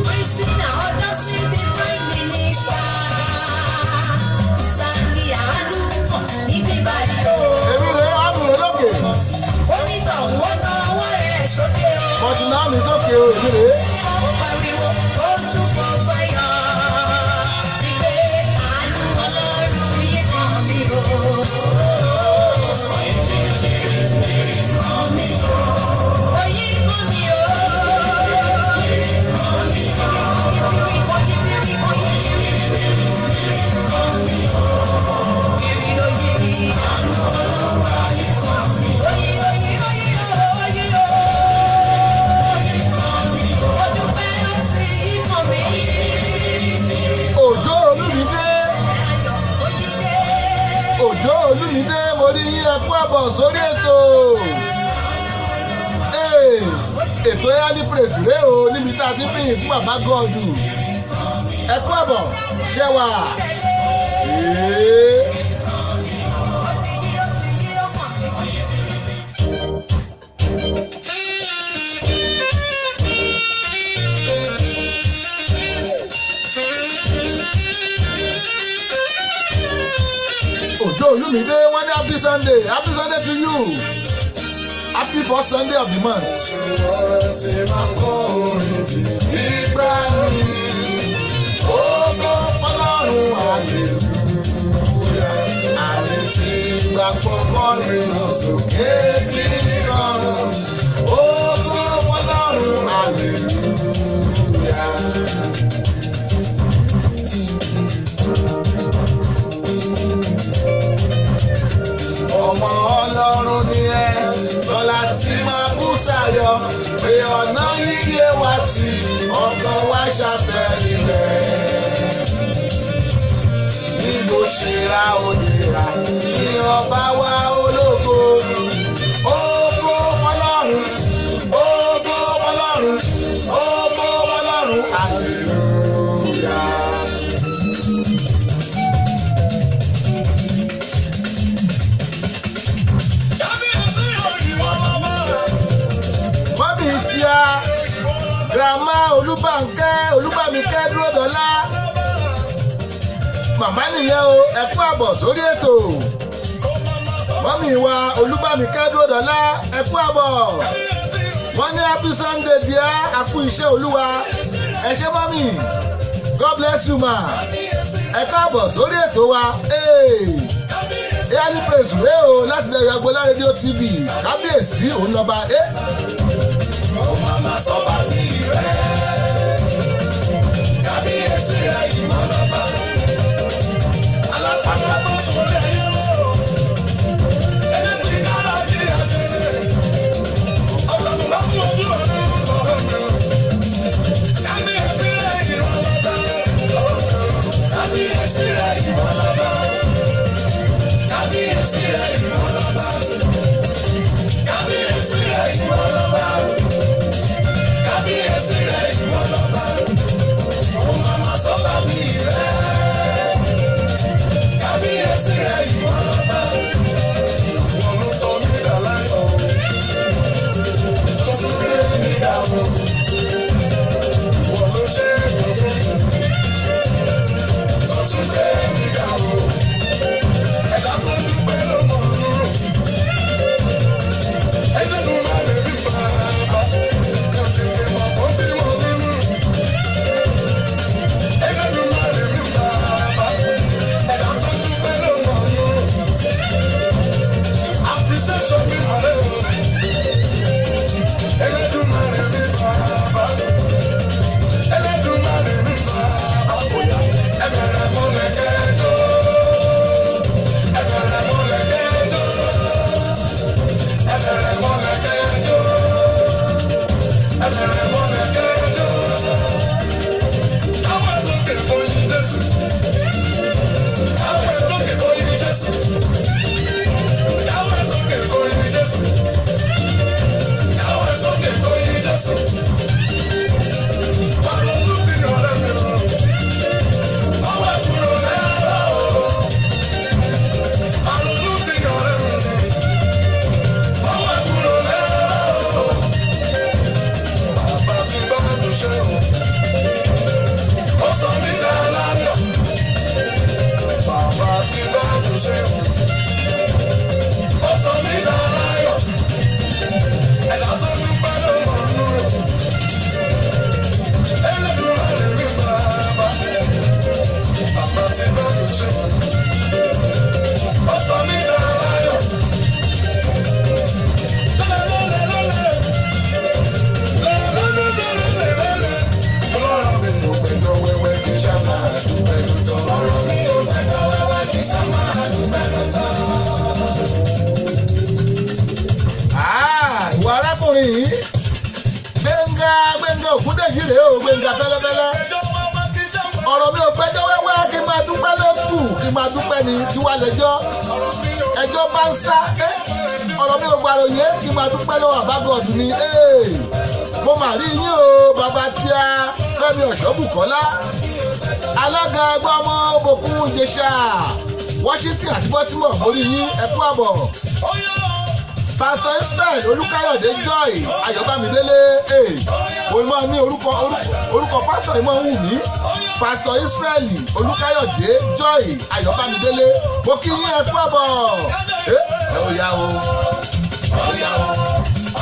Prísínà ọjọ́ sí ní Prime Minister. Ta ni àánú kàn níbí báyìí o? èmi rẹ̀ á mi rẹ̀ lókè. Onítọ̀hún ó ná ọwọ́ rẹ̀ sókè o. Bọ́dì náà mi sókè o, èmi rẹ̀. Ó pariwo, ó tún fọ́ fáyọ̀. Ìgbé àánú Ọlọ́run yìí kàn mí o. Oyin kàn mí o. Òjó Olúmídé. Òjó Olúmídé, mo rí yín ẹ kú àbọ̀ sórí ètò. Ètò Early Praise rèé o, níbi tá a ti fìyìn fún bàbá gọ́ọ̀dù. Ẹ kú àbọ̀ ṣẹ́wà. Òjó Olúmídé, wọ́n ní happy Sunday to you. Happy first Sunday of the month. Ṣùgbọ́n tí máa kọ́ orin tí gbígbá mi. Ògo Ọlọ́run hallelujah. Àlè fi gbàgbọ́ kọrin lọ sókè kíkan. Ògo Ọlọ́run hallelujah. Ọmọ Ọlọ́run ni ẹ tọ́lá tí máa bú sáyọ pé ọ̀nà yíyé wá sí ọkàn wá ṣàfẹ́rí rẹ̀. Bí mo ṣe ra òdìrà ní ọba wa ológo. Ògo Ọlọ́run, ògo Ọlọ́run, ògo Ọlọ́run, hallelujah. Mọ́mí tíá, grandma Olúbàmíkẹ́ dúró dọ́lá. Màmá nìyẹn o, ẹ kú àbọ̀ sórí ètò. Mọ́mí wa Olúbàmíkẹ́ dúró dọ́lá, ẹ kú àbọ̀. wọ́n ní happy Sunday díẹ̀ àkú iṣẹ́ olúwa ẹ ṣé mọ́mì God bless you ma ẹ káàbọ̀ sórí ètò wa airly praise rèé o láti lè rẹ Agboọlá rédíò TV kábíyèsí òun lọ́ba ó máa sọ bá mi rẹ̀ kábíyèsí rẹ̀ ìmọ̀ lọ́ba alápàdé tó sùn lẹ́yìn ẹni tí kára jí àjẹjẹ ọ̀sán tó bá fún ojú ọ̀rẹ́ kábíyèsí rẹ̀ ìmọ̀ lọ́ba kábíyèsí rẹ̀ ìmọ̀ lọ́ba kábíyèsí rẹ̀ ìmọ̀ lọ́ba kábíyèsí rẹ̀ ìmọ̀ lọ́ba kábíyèsí rẹ̀ ìwọ lọ́ba ó máa sọ bá mi rẹ̀ kábíyèsí rẹ̀ ìwọ lọ́ba ìwọ ló sọ mí dà láyọ̀ tó tún lé mi dààmú ìwọ ló ṣe é gbogbo tó tún ṣe é mi dààmú ẹ̀dá tó dúpẹ́ ló mọ̀ ọ́nù ẹ̀dá tó má lè rí bàbá. Ògúndèjì rèé o Gbénga fẹ́lẹ́fẹ́lẹ́ ọ̀rọ̀ mi ò pẹ́jọ́ wẹ́wẹ́ kí n máa dúpẹ́ lókù kí n máa dúpẹ́ ní kí wá lẹ́jọ́ ẹjọ́ bá ń sá ọ̀rọ̀ mi ò gbàròyé kí n máa dúpẹ́ lọ́wọ́ àbágọ́ọ̀dù ni mo mà rí yín o bàbá tíá Fẹ́mi Ọ̀ṣọ́bùkọ́lá alága ẹgbẹ́ ọmọ Òbòkun Ìjẹ̀ṣà Washington àti Baltimore mo rí yín ẹ kú àbọ̀. Pastor Israel Olúkáyọ̀dé Joy Ayọ̀bámidélé òun máa ní orúkọ pásítọ̀ yìí máa ń wù mí Pastor Israel Olúkáyọ̀dé Joy Ayọ̀bámidélé mo kí yín ẹ kú àbọ̀ ẹ ò yá o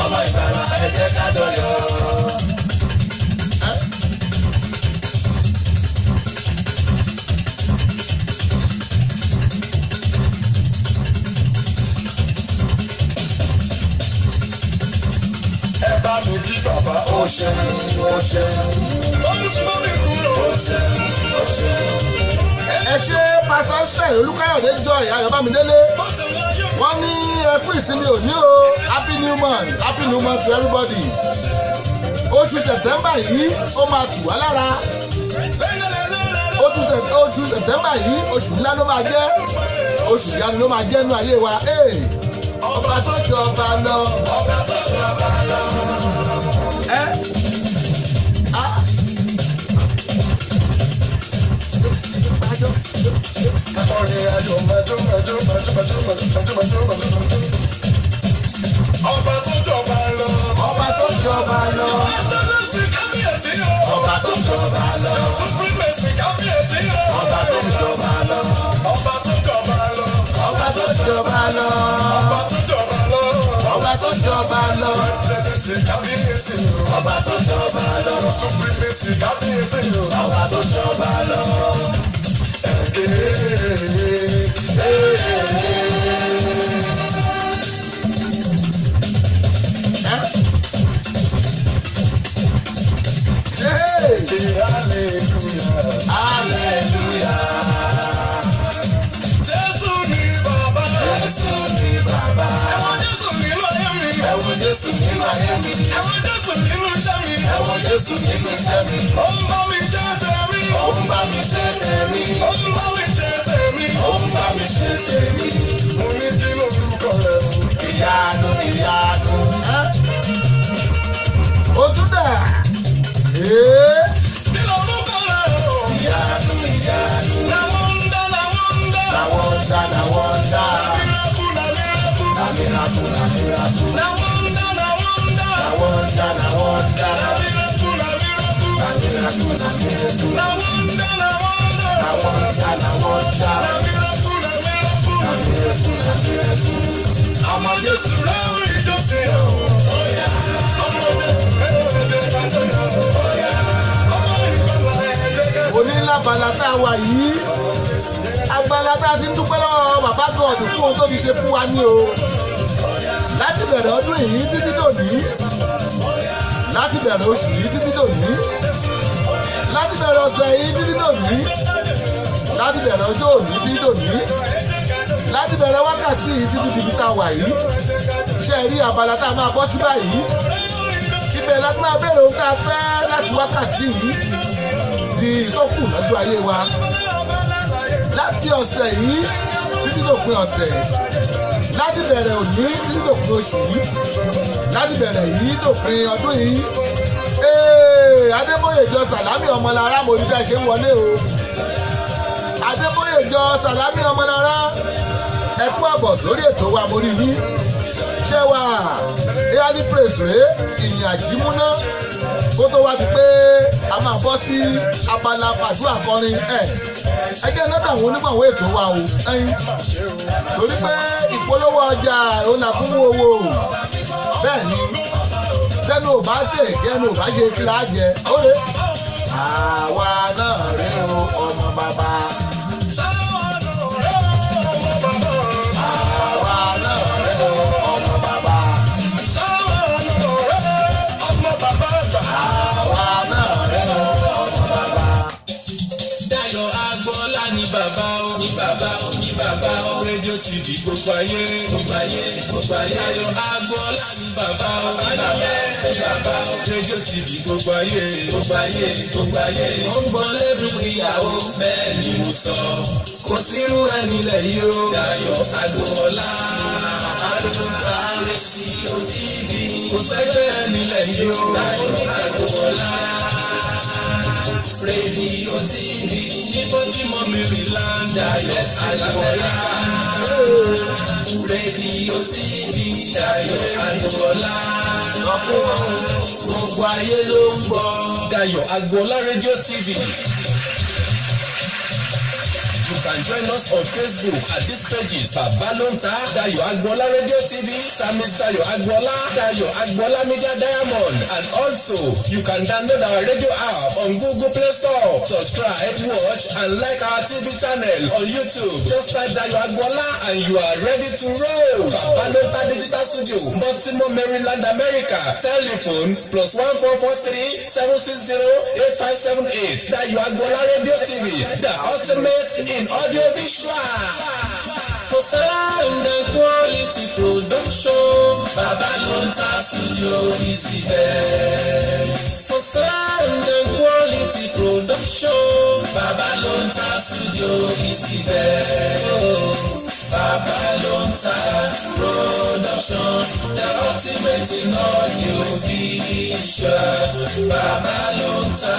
ọmọ ìgbàlá ẹ jẹ́ ká dọ̀yọ̀. Mi kí bàbá ó ṣeun. Olùsúnmọ́ mi kúrò ó ṣeun. Ẹ ṣe Pastor Israel Olúkáyọ̀dé Joy Ayọ̀bámidélé. Wọ́n ní ẹkú ìsinmi òní o. Happy new month to everybody. Oṣù September yìí ó máa tù wá lára. Oṣù September yìí oṣù ńlá ló máa jẹ́. Oṣù ìyanu ló máa jẹ́ nínú ayé wa. Ọba tó jọba lọ. Ọba tó jọba lọ. Ọba tó jọba lọ. Ọba tó jọba lọ. Supremacy kábíyèsí o. Ọba tó jọba lọ. Ọba tó jọba lọ. Ọba tó jọba lọ. Ọba tó jọba lọ. Ọba tó jọba lọ. Supremacy kábíyèsí o. Ọba tó jọba lọ. Supremacy kábíyèsí o. Ọba tó jọba lọ. Hallelujah. Jésù ni bàbá. Jésù ni bàbá. Ẹ̀wọ̀n Jésù nínú ayé mi. Ẹ̀wọ̀n Jésù nínú ayé mi. Ẹ̀wọ̀n Jésù nínú iṣẹ́ mi. Ẹ̀wọ̀n Jésù nínú iṣẹ́ mi. Ó ń bá mi ṣe tèmi. Ó ń bá mi ṣe tèmi. Ó ń bá mi ṣe tèmi. Ó ń bá mi ṣe tèmi. Mo ní kí lórúkọ rẹ̀ o. Ìyanu ìyanu. ó tún dà. Kí lórúkọ rẹ̀ o. Ìyanu ìyanu. Làwọn ń dá. Làwọn ń dá. Miracle na miracle. Na miracle na miracle. Làwọn ń dá. Làwọn ń dá. Miracle na miracle. Na miracle na miracle. Làwọn ń dá. Làwọn ń dá. Miracle na miracle. Na miracle na miracle. Ọmọ Jésù rẹ̀ ń rí jọ́sìn o. Ọmọ Jésù rẹ̀ ń rí jọ́sìn o. Ọmọ ìgbàlá ẹ̀jẹ̀ onílábala tá a wà yìí agbala tá a ti ń dúpẹ́ lọ́wọ́ bàbá God fún ohun tó fi ṣe fún wa ní o láti bẹ̀rẹ̀ ọdún yìí títí dòní láti bẹ̀rẹ̀ oṣù yìí títí dòní láti bẹ̀rẹ̀ ọ̀sẹ̀ yìí títí dòní láti bẹ̀rẹ̀ ọjọ́ òní títí dòní láti bẹ̀rẹ̀ wákàtí yìí títí dìbí tá a wà yìí ṣe rí abala tá a máa bọ́ sí báyìí ibẹ̀ láti máa bẹ̀rẹ̀ ohun tá a fẹ́ láti wákàtí yìí di ìtókù lọ́jọ́ ayé wa láti ọ̀sẹ̀ yìí títí dòpin ọ̀sẹ̀ láti bẹ̀rẹ̀ òní títí dòpin oṣù yìí láti bẹ̀rẹ̀ yìí dòpin ọdún yìí Adébóyè jọ Sàlámì Ọmọlára mo rí bẹ́ẹ̀ ṣe ń wọlé o Adébóyè jọ Sàlámì Ọmọlára ẹ kú àbọ̀ sórí ètò wa mo rí yín ṣé wà airly praise rèé ìyìn àjímúná kó tó wá di pé a máa bọ́ sí abala pàdúrà kọrin ẹgbẹ́ náà àwọn onígbàwọ̀ ètò wa o torí pé ìpolówó ọjà ònàkúnmú owó bẹ́ẹ̀ ni tẹnu ò bá tè kẹnu ò bá ṣe kíra jẹ ó lè àwa náà rí o ọmọ bàbá. Rédíò TV gbogbo ayé. Ayọ̀ Agboola ni bàbá o. Bàbá o. Rédíò TV gbogbo ayé. Ó ń gbọ́ lẹ́dùn ìyàwó. Bẹ́ẹ̀ ni mo sọ. Kò sírú ẹni lẹ̀ yìí o. Ayọ̀ Agboola. Rédíò TV. Kò sẹ́gbẹ́ ẹni lẹ̀ yìí o. Ayọ̀ Agboola. Rédíò TV. Níbo tí mo mìíràn láńdà Ayọ̀ Agboola. Rédíò TV Ayọ̀ Agboola. Gbogbo ayé ló ń gbọ́. Ayọ̀ Agboola Rédíò TV. You can join us on Facebook at these pages Babalonta, Ayọ̀ Agboola Radio TV, Sammy Ayọ̀ Agboola, Ayọ̀ Agboola Media Diamond, and also you can download our radio app on Google Play Store. Subscribe, watch, and like our TV channel on YouTube. Just type Ayọ̀ Agboola and you are ready to roll. Babalonta Digital Studio, Baltimore, Maryland, America. Telephone +1443 760 8578. Ayọ̀ Agboola Radio TV, the ultimate in audio visual. For sound and quality production, Babalonta Studio is the best. For sound and quality production, Babalonta Studio is the best. Babalonta Production, the ultimate in audio visual. Babalonta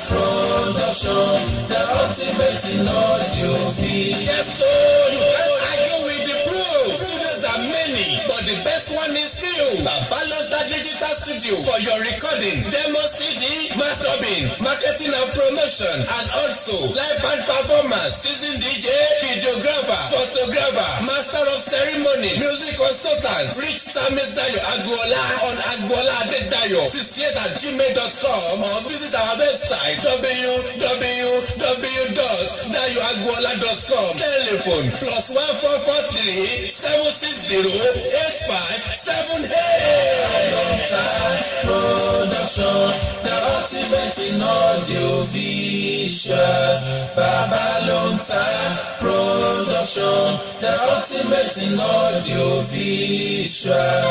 Production, the ultimate in audio visual. Yes, so you can't argue with the proof. Studios are many, but the best one is few. Babalonta Digital studio for your recording, demo CD, mastering, marketing and promotion, and also live band performance, seasoned DJ, videographer, photographer, master of ceremony, music consultant. Reach Samis Dayo Agboola on agboola.dayo68@gmail.com or visit our website www.dayoagboola.com. Telephone +1443 760 8578. Production, the ultimate in audio visual. Babalonta Production, the ultimate in audio visual.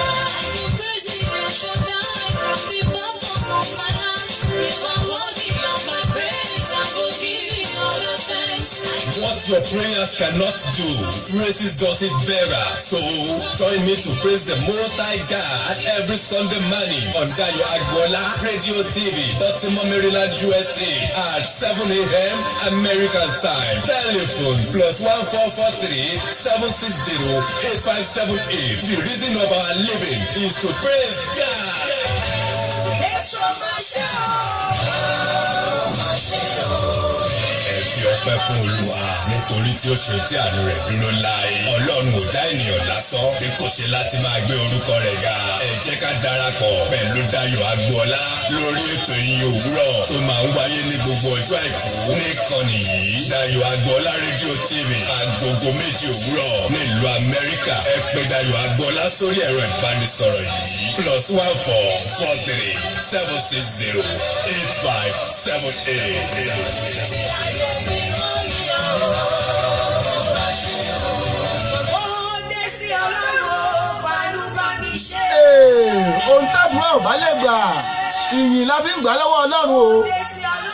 What your prayers cannot do, praises does it better. So join me to praise the Most High God every Sunday morning on Dayo Agboola Radio TV, Baltimore, Maryland, USA at 7 a.m. American time. Telephone +1443 760 8578. The reason of our living is to praise God. Ọpẹ́ fún Olúwa nítorí tí ó ṣe tí àánú rẹ̀ dúró láé. Ọlọ́run ò dá ènìyàn lásán bí kò ṣe láti máa gbé orúkọ rẹ̀ ga. Ẹ jẹ́ ká darapọ̀ pẹ̀lú Dayo Agboola lórí ètò ìyìn òwúrọ̀ tó máa ń wáyé ní gbogbo ọjọ́ àìkú ní ìkànnì yìí. Dayo Agboola rédíò TV agogo 7 òwúrọ̀ nílùú Amẹ́ríkà. Ẹ pè Dayo Agboola sórí ẹ̀rọ ìbánisọ̀rọ̀ yìí +1443 760 8578. Ohun tábùrọ̀ ọ̀bá lè gbà ìyìn la fi ń gbà lọ́wọ́ Ọlọ́run o.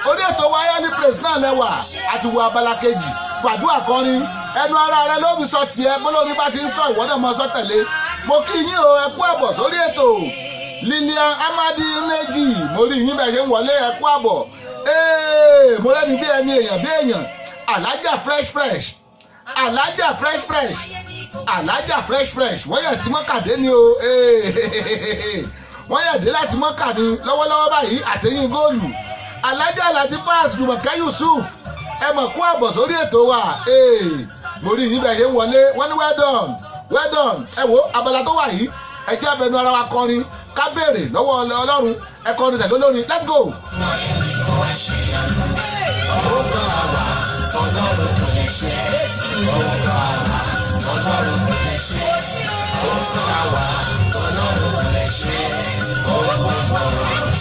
Orí ètò wáyé ní praise náà lẹ́wà àti wo abala kejì gbàdúrà kọrin ẹnu ara rẹ ló fi sọ tiẹ̀ bólórí bá ti ń sọ ìwọ́dọ̀ mọ́ sọ tẹ̀lé. Mo kí yín o, ẹ kú àbọ̀ sórí ètò. Lilian Amadi Nneji mo rí yín bẹ́ẹ̀ ṣe ń wọlé, ẹ kú àbọ̀. Mo lẹ́ni bí ẹni èèyàn bí èèyàn. Alájà fresh Alájà fresh wọ́n yẹ̀ tí mọ́kàdé ni o. Wọ́n yẹ̀ dé láti mọ́kà ni lọ́wọ́lọ́wọ́ báyìí àtẹ̀yìn góòlù. Alájà láti pass Jùmọ̀kẹ́ Yusuf ẹ mọ̀ kú àbọ̀ sórí ètò wa. Mo rí yín bẹ́ẹ̀ ṣe ń wọlé, wọ́n ní well done. Ẹ wo abala tó wà yìí ẹ jẹ́ abẹnú ara wa kọrin ká béèrè lọ́wọ́ Ọlọ́run ẹ kọrin tẹ̀lé olórin let's go. Ọlọ́run kò lè ṣe Ọlọ́run kò lè ṣe Ọlọ́run kò lè ṣe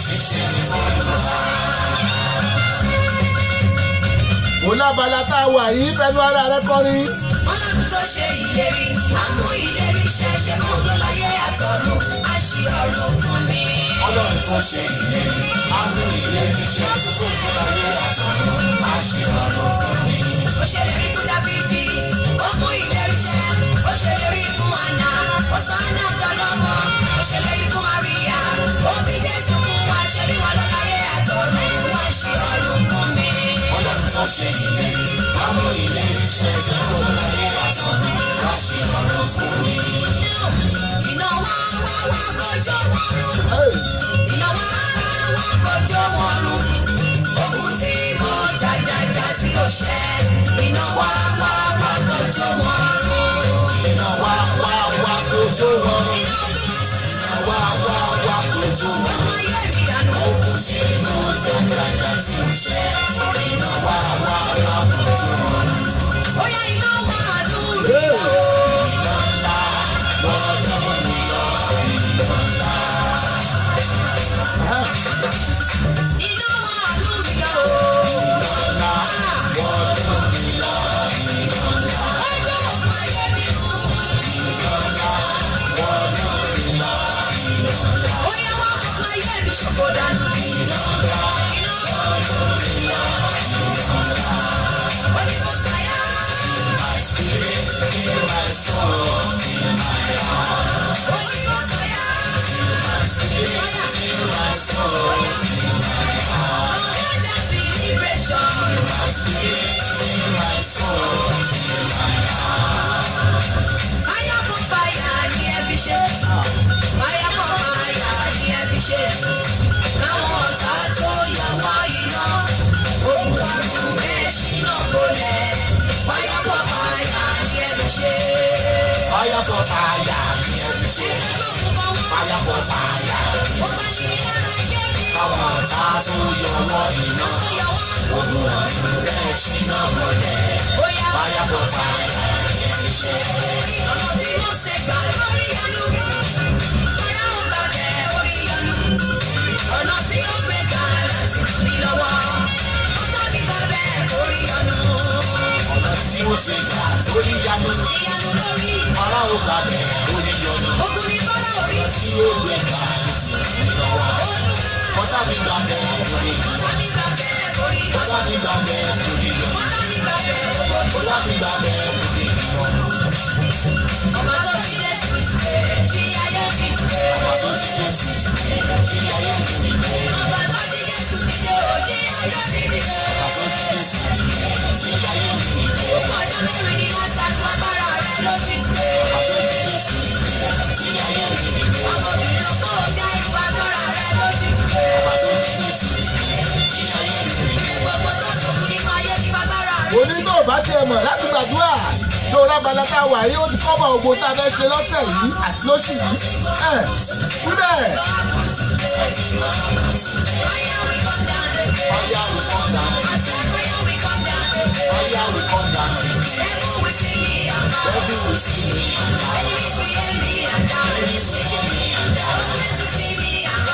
ṣíṣe ní Olúwa. Olábala tá a wà yìí fẹnu ara rẹ kọrin. Ọlọ́run tó ṣe ìlérí àmú ìlérí ṣẹ̀ṣẹ̀ kó lọ láyé àtọ̀run àṣì ọ̀run fún mi. Ọlọ́run tó ṣe ìlérí àmú ìlérí ṣẹ̀ṣẹ̀ kó lọ láyé àtọ̀run àṣì ọ̀run fún mi. Ó ṣèlérí fún Dáfídì ó mú ìlérí ṣẹ. Ó ṣèlérí fún Ànà ó sọ Ànà dọlọ́mọ. Ó ṣèlérí fún Maria ó bí Jésù fún wa ṣe bí wọn lọ láyé àtọ̀run àṣì ọ̀run fún mi. Ọlọ́run tó ṣe ìlérí àmú ìlérí ṣẹ̀ṣẹ̀ kó lọ láyé àtọ̀run àṣì ọ̀run fún mi. Iná wá kọjọ́ wọ́rùn. Iná wá kọjọ́ wọ́rùn. Ogun tí mo jàjàjà tí ó ṣẹ. Iná wá kọjọ́ wọ́rùn. Iná wá kọjọ́ wọ́rùn. Iná wá kọjọ́ wọ́rùn. Ọmọ ayé mi dànù. Ogun tí mo jàjàjà tí ó ṣẹ. Iná wá kọjọ́ wọ́rùn. Bóyá iná wá lórí o. Iná ńlá wọ́n mi lọ. Iná ńlá. Iná wá lórí o. Iná ńlá wọ́n mi lọ. Iná ńlá. Ọjọ́ ọmọ ayé mi rú. Iná ńlá wọ́n mi lọ. Iná ńlá. Bóyá wọ́n fọmọ ayé mi ṣòfò dànù. Iná ńlá wọ́n mi lọ. Iná ńlá. Holy Ghost fire. My spirit, feel my soul, feel my heart. Holy Ghost fire. My spirit, feel my soul, feel my heart. Let there be liberation. My spirit, feel my soul, feel my heart. Fire for fire, ní ẹbí ṣe. Fire for fire, ní ẹbí ṣe. ṣe. Káwọn ọ̀tá tó yọwọ́ iná. Ogun ọ̀run ẹ̀ṣin náà bolẹ̀. Fire for fire ni ẹ lè ṣe. Fire for fire ni ẹ fi ṣe. Fire for fire. Ó bá ní lára yé mi. Káwọn ọ̀tá tó yọwọ́ iná. Ogun ọ̀run ẹ̀ṣin náà bolẹ̀. Fire for fire ni ẹ fi ṣe. Ọ̀nà tí mo ṣe gbà lórí ẹnu. Fọ́nà ó gbà bẹ̀ orí ẹnu. Ọ̀nà tí ó gbé gbà láti ràn mí lọ́wọ́. Ó tàbí bá bẹ̀ orí ẹnu. Ọ̀nà tí mo ṣe gbà lórí ẹnu. Ìyanu lórí. Fọ́nà ó gbà bẹ̀ orí ẹnu. Ogun ni fọ́nà orí. Tí ó gbé gbà láti ràn mí lọ́wọ́. Ó tàbí gbà bẹ̀ orí ẹnu. Tàbí gbà bẹ̀ orí ẹnu. Ó tàbí gbà bẹ̀ orí ẹnu. Tàbí gbà bẹ̀ orí ẹnu. Ó tàbí gbà bẹ̀ orí ẹnu. Ọba tó ti lé sí jí ayé mi dé. Ọba tó ti dé sí jí ayé mi dé. Ọba tó ti lé sí jí ayé mi dé. Ọba tó ti dé sí jí ayé mi dé. Ọmọ ọjọ́ mẹ́rin ni wọ́n ṣàtúnwá agbára rẹ̀ lójú pé. Ọba tó ti dé sí jí ayé mi dé. Ọmọbìnrin ló kọ́ ọjà ìlú agbára rẹ̀ lójú pé. Ọba tó ti dé sí jí ayé mi dé. Gbogbo tó dùnkù nínú ayé ní agbára rẹ̀. Òní tó bá tiẹ̀ mọ̀ láti gbàdúrà tó rábala tá a wà yìí ó ti kọ́ bá ogun tá a fẹ́ ṣe lọ́sẹ̀ yìí àti lóṣù yìí. Síbẹ̀ Fire will come down. Fire will come down. Devil will see me and down. Enemies will hear me and down.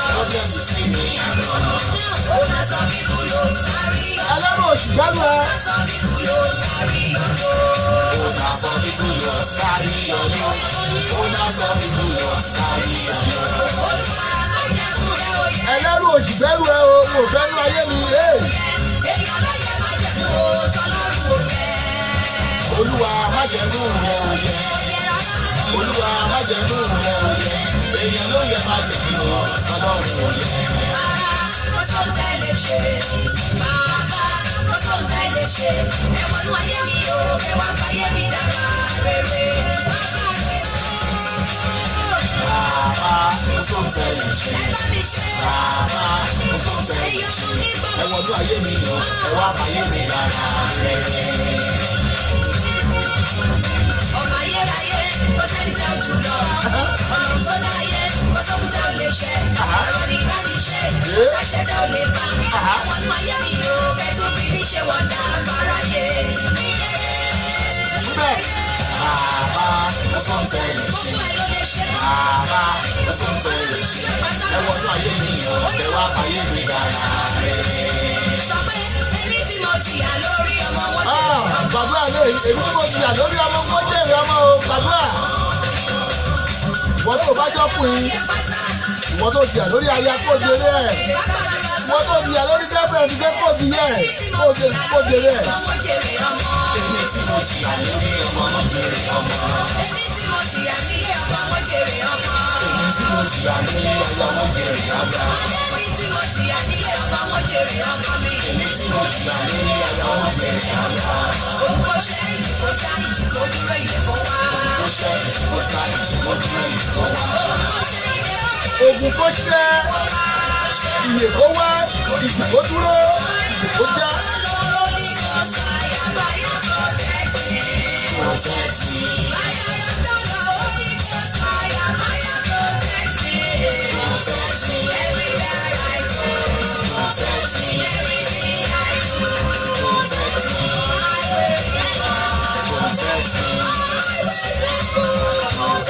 Problems will see me and run. ẹlẹ́rù oṣù gbẹ́nu ẹ. Oh, now some people will sorry, oh no. Oh, now some people will sorry, oh no. ẹlẹ́rù oṣù gbẹ́nu ẹ o kò fẹ́nu ayé mi. Olúwa má jẹ́ nù rẹ̀ o yẹ. Olúwa má jẹ́ nù rẹ̀ o yẹ. Èèyàn ló yẹ má jẹ́ nù Ọlọ́run o yẹ. Ẹ̀wọ̀n ayé mi ò kẹwàá fàyè mi dára rere. Bàbá mo tó ń tẹ̀lé ṣe. Ẹ bá mi ṣe. Bàbá mo tó ń tẹ̀lé Èyí ṣe. ọdún ní bàbá. Ẹ̀wọ̀n ọdún ayé mi lọ, ẹ̀wọ̀n àfàyè mi dára rere. Ọmọ ayérayé, kò sẹ́ni tẹ́ ojú lọ. Ọlọ́run tó dáyé, kò sóhun tẹ́ ò lè ṣe. Ọ̀rọ̀ ní bá mi ṣe, kò sáṣẹ́ tẹ́ ò lè bá. Ẹ̀wọ̀n nú ayé mi ò kẹ́tù fi ní ṣe wọ́n dá fáráyé. Síbẹ̀ Bàbá mo tó ń tẹ̀lé ṣe. Gbogbo ẹ̀ ló lè ṣe. Bàbá mo tó ń tẹ̀lé ṣe. Ẹ̀wọ̀n ọdún ayé mi lọ, ẹ̀wọ̀n àfàyè mi dára rere. Sọ pé èmi tí mo jìyà lórí ọmọ wọn jẹ́ ọmọ. gbàdúrà lé èmi tí mo jìyà lórí ọmọ kó jèrè ọmọ o gbàdúrà. ìwọ tó bá jọ fún yín ìwọ tó jìyà lórí aya kó jèrè ẹ̀. ìwọ tó jìyà lórí girlfriend jẹ́ kó jìyà ẹ̀ kó jèrè ẹ̀. Èmi tí mo jìyà lórí ọmọ mo jèrè ọmọ. Èmi tí mo jìyà nílé ọkọ mo jèrè ọkọ. Èmi tí mo jìyà lórí ọmọ mo jèrè ọmọ. Èmi tí mo jìyà nílé ọkọ mo jèrè ọkọ mi. Èmi tí mo jìyà lórí ọmọ mo jèrè ọmọ. Orúkọ ṣe ìdìbò dá ìdìbò dúró ìdìbò wá. Ó ṣe ìdìbò ta ìdìbò dúró ìdìbò wá. Orúkọ ṣe ìdìbò ogun kó ṣẹ́ ìyè kó wá ìdìbò dúró ìdìbò já. Protect me. Protect me. Protect me. Protect me. Protect me. Protect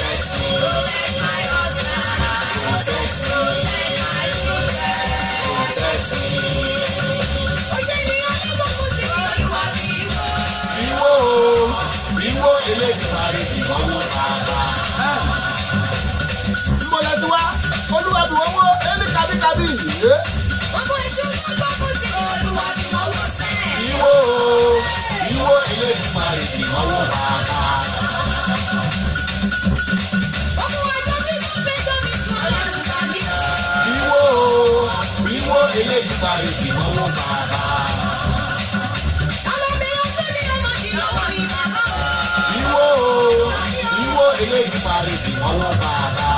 me. Protect me. Ìwọ o, ìwọ Elédùmarè ìwọ́wọ́ bàbá. Níbo lẹ ti wá? Olúwa bí wọ́n wó ẹni kábíkábí ìwé. Ìwọ o, ìwọ Elédùmarè ìwọ́wọ́ bàbá. Ìwọ o, ìwọ Elédùmarè ìwọ́wọ́ bàbá. Ìwọ o, ìwọ Elédùmarè ìwọ́wọ́ bàbá.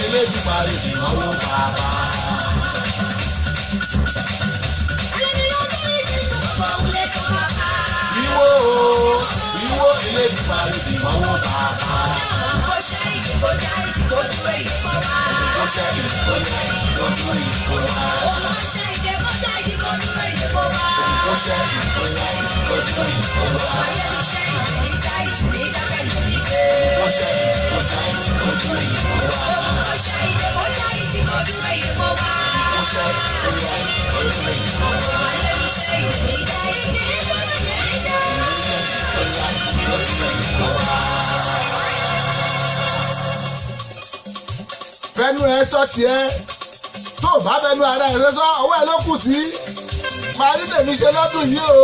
Elédùmarè ìnáwó bàbá. Ìwọ ìwọ Elédùmarè ìnáwó bàbá. Ó ṣe ìdìbò já ìdìbò dúró ìdìbò wá. Ó ṣe ìdìbò já ìdìbò dúró ìdìbò wá. Ó ṣe ìdìbò já ìdìbò dúró ìdìbò wá. Ó ṣe ìdìbò já ìdìbò dúró ìdìbò wá. Ayé ṣe ìdìbò já ìdìbò dákẹ́ ìdìbò. Ó ṣe ìdìbò já ìdìbò dúró ìdìbò wá. Ó ṣe ìdìbò já ìdìbò dúró ìdìbò wá. Ó ṣe ìdìbò já ìdìbò dúró ìdìbò wá. Ayé ṣe ìdìbò já ìdìbò fẹnu ẹ sọ tiẹ̀ tó bá fẹnu ara ẹ sọ ọwọ́ ẹ ló kù sí màá ní tèmi ṣe lọ́dún yìí o.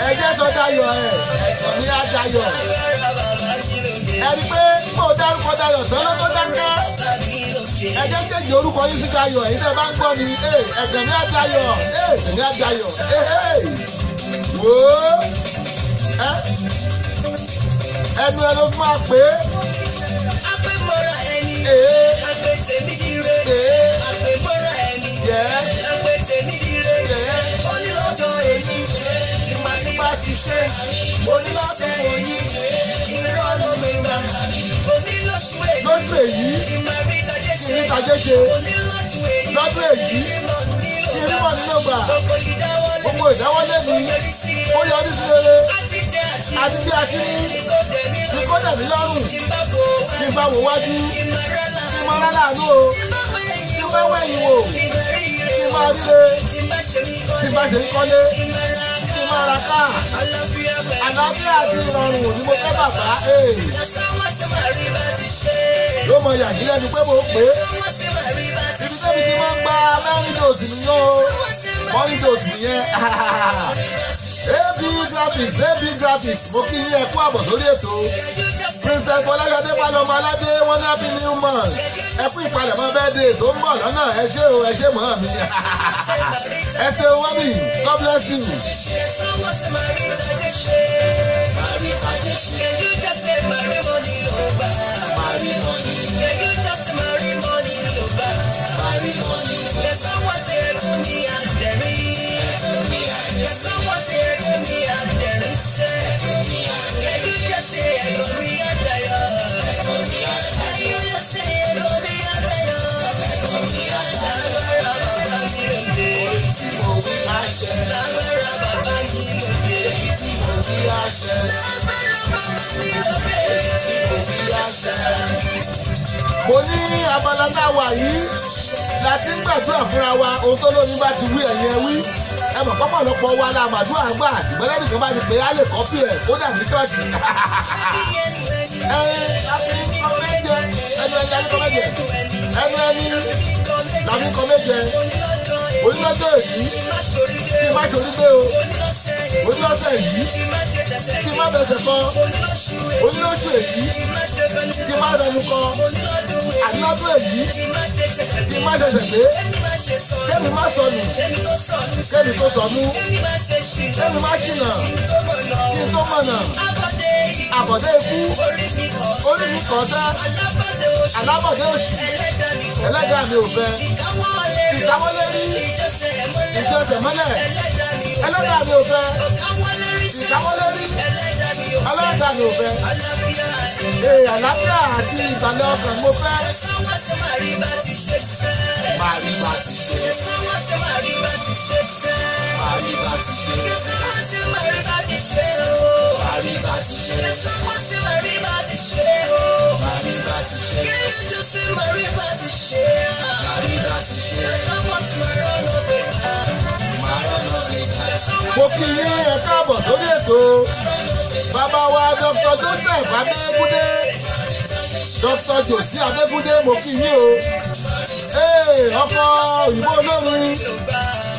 Ẹjẹ́ sọ Dayọ̀ ẹ̀ ní Adayọ̀ ẹni pé kó o dárúkọ Dayọ̀ tọ́lọ́ tó dákẹ́ ẹjẹ́ kéde orúkọ yín sí Dayọ̀ èyí tẹ́ bá ń gbọ́ ni ẹ̀gbẹ̀ ní Adayọ̀ ní Adayọ̀ wò ó ẹnu ẹ ló fún wa pé Agbẹ́mọ́ra ẹni, agbẹ́tẹ̀mí ire, agbẹ́mọ́ra ẹni, agbẹ́tẹ̀mí ire, onílọ́jọ́ èyí, ìmàlíbá ti ṣe, onílọ́sẹ̀ èyí, ìrọ́ ló mẹ́gbà, onílọ́sù èyí, ìmàrítajẹ́ ṣe, onílọ́jọ́ èyí, lọ́dún èyí ìrìbọ̀ nínú ọgbà gbogbo ìdáwọ́lé mi ó yọrí sí rere àti bí a ti ní kó dẹ̀mí lọ́rùn kí n bá wò wájú kí n máa rárá àánú o kí n bá wẹ̀yìn wò kí n máa ríre kí n bá ṣe ń kọ́lé kí n máa ra káà àlàáfíà àti ìrọ̀rùn ni mo fẹ́ bàbá ló mọ yàgí lẹ́nu pé mo pè é ibi tẹ́bi tí wọ́n ń gba mẹ́rin dòsì nìyẹn o mọ́rin dòsì nìyẹn AB graphics mo kí yín ẹ kú àbọ̀ sórí ètò Princess Fọláṣadé Fálọmọ Aládé wọn ní happy new month ẹ kú ìpalẹ̀mọ́ birthday tó ń bọ̀ lọ́nà ẹ ṣé o ẹ ṣé mọ́ mi ẹ ṣé o wọ́n mi God bless you. Mo ní abala tá a wà yìí láti ń gbàdúrà fúnra wa ohun tó lóyún bá ti wí ẹ̀yìn ẹ wí ẹ mọ̀ pọ́pọ̀lọpọ̀ wa la màdúrà gbà ṣùgbọ́n lẹ́nìkan bá ti pè á lè kọ́pì ẹ̀ kó dà ní ṣọ́ọ̀ṣì. Làbí kọ méje onílọ́jọ́ èyí kí n má ṣorí pé o onílọ́sẹ̀ yìí kí n má bẹ̀sẹ̀ kọ onílọ́sù èyí kí n má bẹnu kọ àdínlọ́dún èyí kí n má ṣẹ̀ṣẹ̀ dé kémi má sọnù kémi tó sọnù kémi má ṣìnà kí n tó mọ̀nà àbọ̀dé ikú orí mi kọ̀ ọ́tá alábọ̀dé òṣì ẹlẹ́dàá mi ò fẹ́ ìdáwọ́lé rí ìjọsẹ̀ mọ́lẹ̀ ẹlẹ́dàá mi ò fẹ́ ìkáwọ́lérí ẹlẹ́dàá mi ò fẹ́ àlàáfíà àti ìbàlẹ̀ ọkàn mo fẹ́. Màríbà ti ṣe. Màríbà ti ṣe. Màríbà ti ṣe. Màríbà ti ṣe. Màríbà ti ṣe. Màríbà ti ṣe. Màríbà ti ṣe. Màríbà ti ṣe. Màríbà ti ṣe. Mo kí yín ẹ káàbọ̀ sórí ètò bàbá wa Dr. Joseph Adégúndé Dr. Josie Adégúndé mo kí yín o.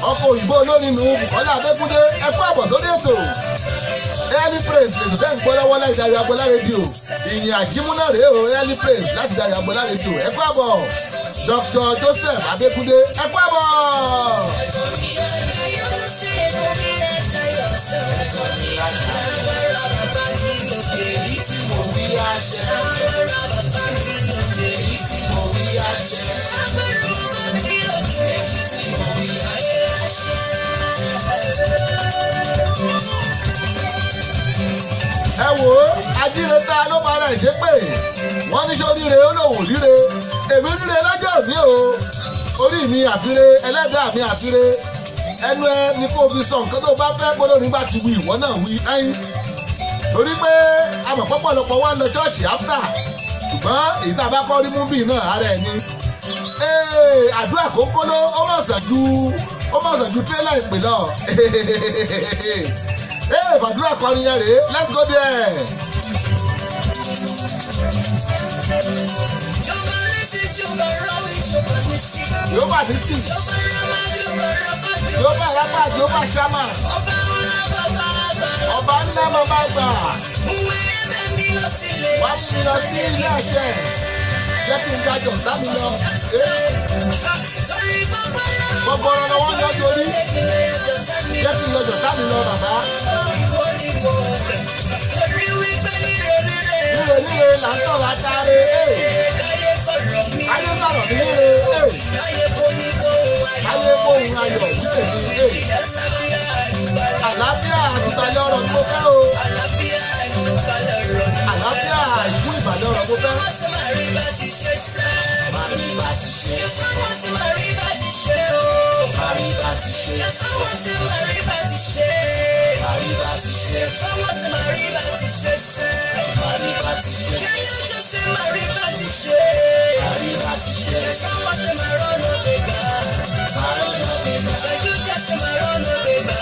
Ọkọ̀ òyìnbó olórin nù Bùkọ́lá Adégúndé ẹ káàbọ̀ sórí ètò early praise lè tẹ́ ń gbọ́ lọ́wọ́ láti Dayo Agbọ́lá rédíò ìyìn àjímúná rèé o early praise láti Dayo Agbọ́lá rédíò ẹ káàbọ̀ Dr. Joseph Adégúndé ẹ káàbọ̀. Ẹ wò ó ajínigbé ló máa rẹ̀ ṣe pé wọ́n ní sóríire ó lòun ríre èmi ríre lọ́jọ́ òní o orí mi àfire ẹlẹ́dàá mi àfire ẹnu ẹ ní kó fi sọ nǹkan tó bá fẹ́ pé lónìí bá ti wí ìwọ náà wí ẹyin torí pé àmọ̀ pọ́pọ̀lọpọ̀ wá lọ ṣọ́ọ̀ṣì áfítà ṣùgbọ́n èyí tá a bá kọ́ rí mú bíi náà ara ẹ̀ ni àdúrà kókóló ó mọ̀ sàn ju tírélà ìpè lọ fàdúrà kọrin yẹn rèé let's go there. Yóò bá ní sí. Yóò bá rábà yóò bá ṣámà. Ọba ńlá bàbá gbà. Wá mú mi lọ sí ilé àṣẹ. Jẹ́ kí n dájọ́ sámi lọ. Gbọ̀gbọ̀rọ̀ lọ́wọ́ yọ torí. Jẹ́ kí n lọ́jọ́ sámi lọ bàbá. Líle là ń sọ̀rọ̀ àtàrẹ. Ayé sọ̀rọ̀ ní líle. Ayé fóun ayọ̀ níṣèjì. Àlàáfíà àti ìbàlẹ̀ ọ̀rọ̀ ni mo fẹ́ o. Àlàáfíà ìkú ìbàlẹ̀ ọ̀rọ̀ mo fẹ́. Màríbà ti ṣe. Màríbà ti ṣe. Màríbà ti ṣe. Màríbà ti ṣe. Màríbà ti ṣe. Màríbà ti ṣe. Màríbà ti ṣe. Màríbà ti ṣe. Màríbà ti ṣe. Màríbà ti ṣe. Sọ́wọ́sẹ̀ máa rọ́nà bèbà. Máa rọ́nà bèbà. Ẹjú tẹ̀sí máa rọ́nà bèbà.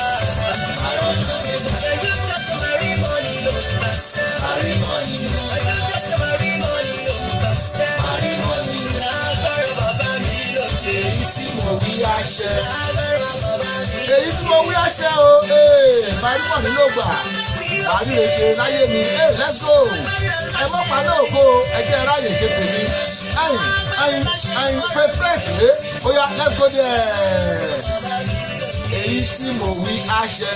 Máa rọ́nà bèbà. Ẹjú tẹ̀sí máa rí mọ́ni ló ń bá sẹ́. Máa rí mọ́ni ló. Ẹjú tẹ̀sí máa rí mọ́ni ló ń bá sẹ́. Máa rí mọ́ni ló. Lágbára bàbá mi lóde. Èyí tí mo wí àṣẹ. Lágbára bàbá mi. Èyí tí mo wí àṣẹ o. Máa rí mọ́ni ló gbà. Màá rí èṣe láyé mi. Let's go. Ẹ mọ́ paná ògo ẹjẹ́ ráyè ṣe tèmi. Ẹyin fresh rè ó yá let's go there. Èyí tí mo wí àṣẹ.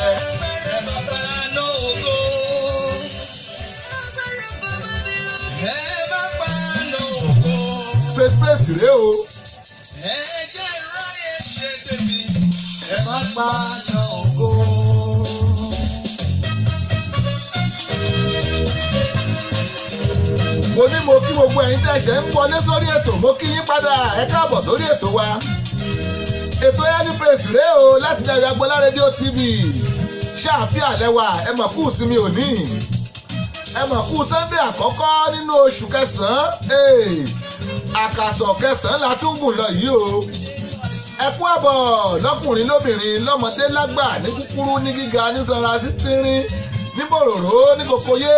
Fresh rè o. Ẹjẹ́ ráyè ṣe tèmi. Ẹ má paná ògo. Mo ní mo kí gbogbo ẹ̀yin tẹ̀sẹ̀ ń wọlé sórí ètò mo kí yín padà ẹ káàbọ̀ sórí ètò wa. Ètò early praise rèé o láti Dayo Agbọ́lá rédíò TV. Ṣáàfíà lẹ́wà ẹ mọ̀ kú ìsinmi òní. Ẹ mọ̀ kú Sunday àkọ́kọ́ nínú oṣù kẹsàn-án. Àkàsọ̀ kẹsàn-án la tún gùn lọ yìí o. Ẹ kú àbọ̀ lọ́kùnrin lóbìnrin lọ́mọdé lágbà ní kúkúrú ní gíga ní sanra sí tínrín ní bòròró ní kokoyé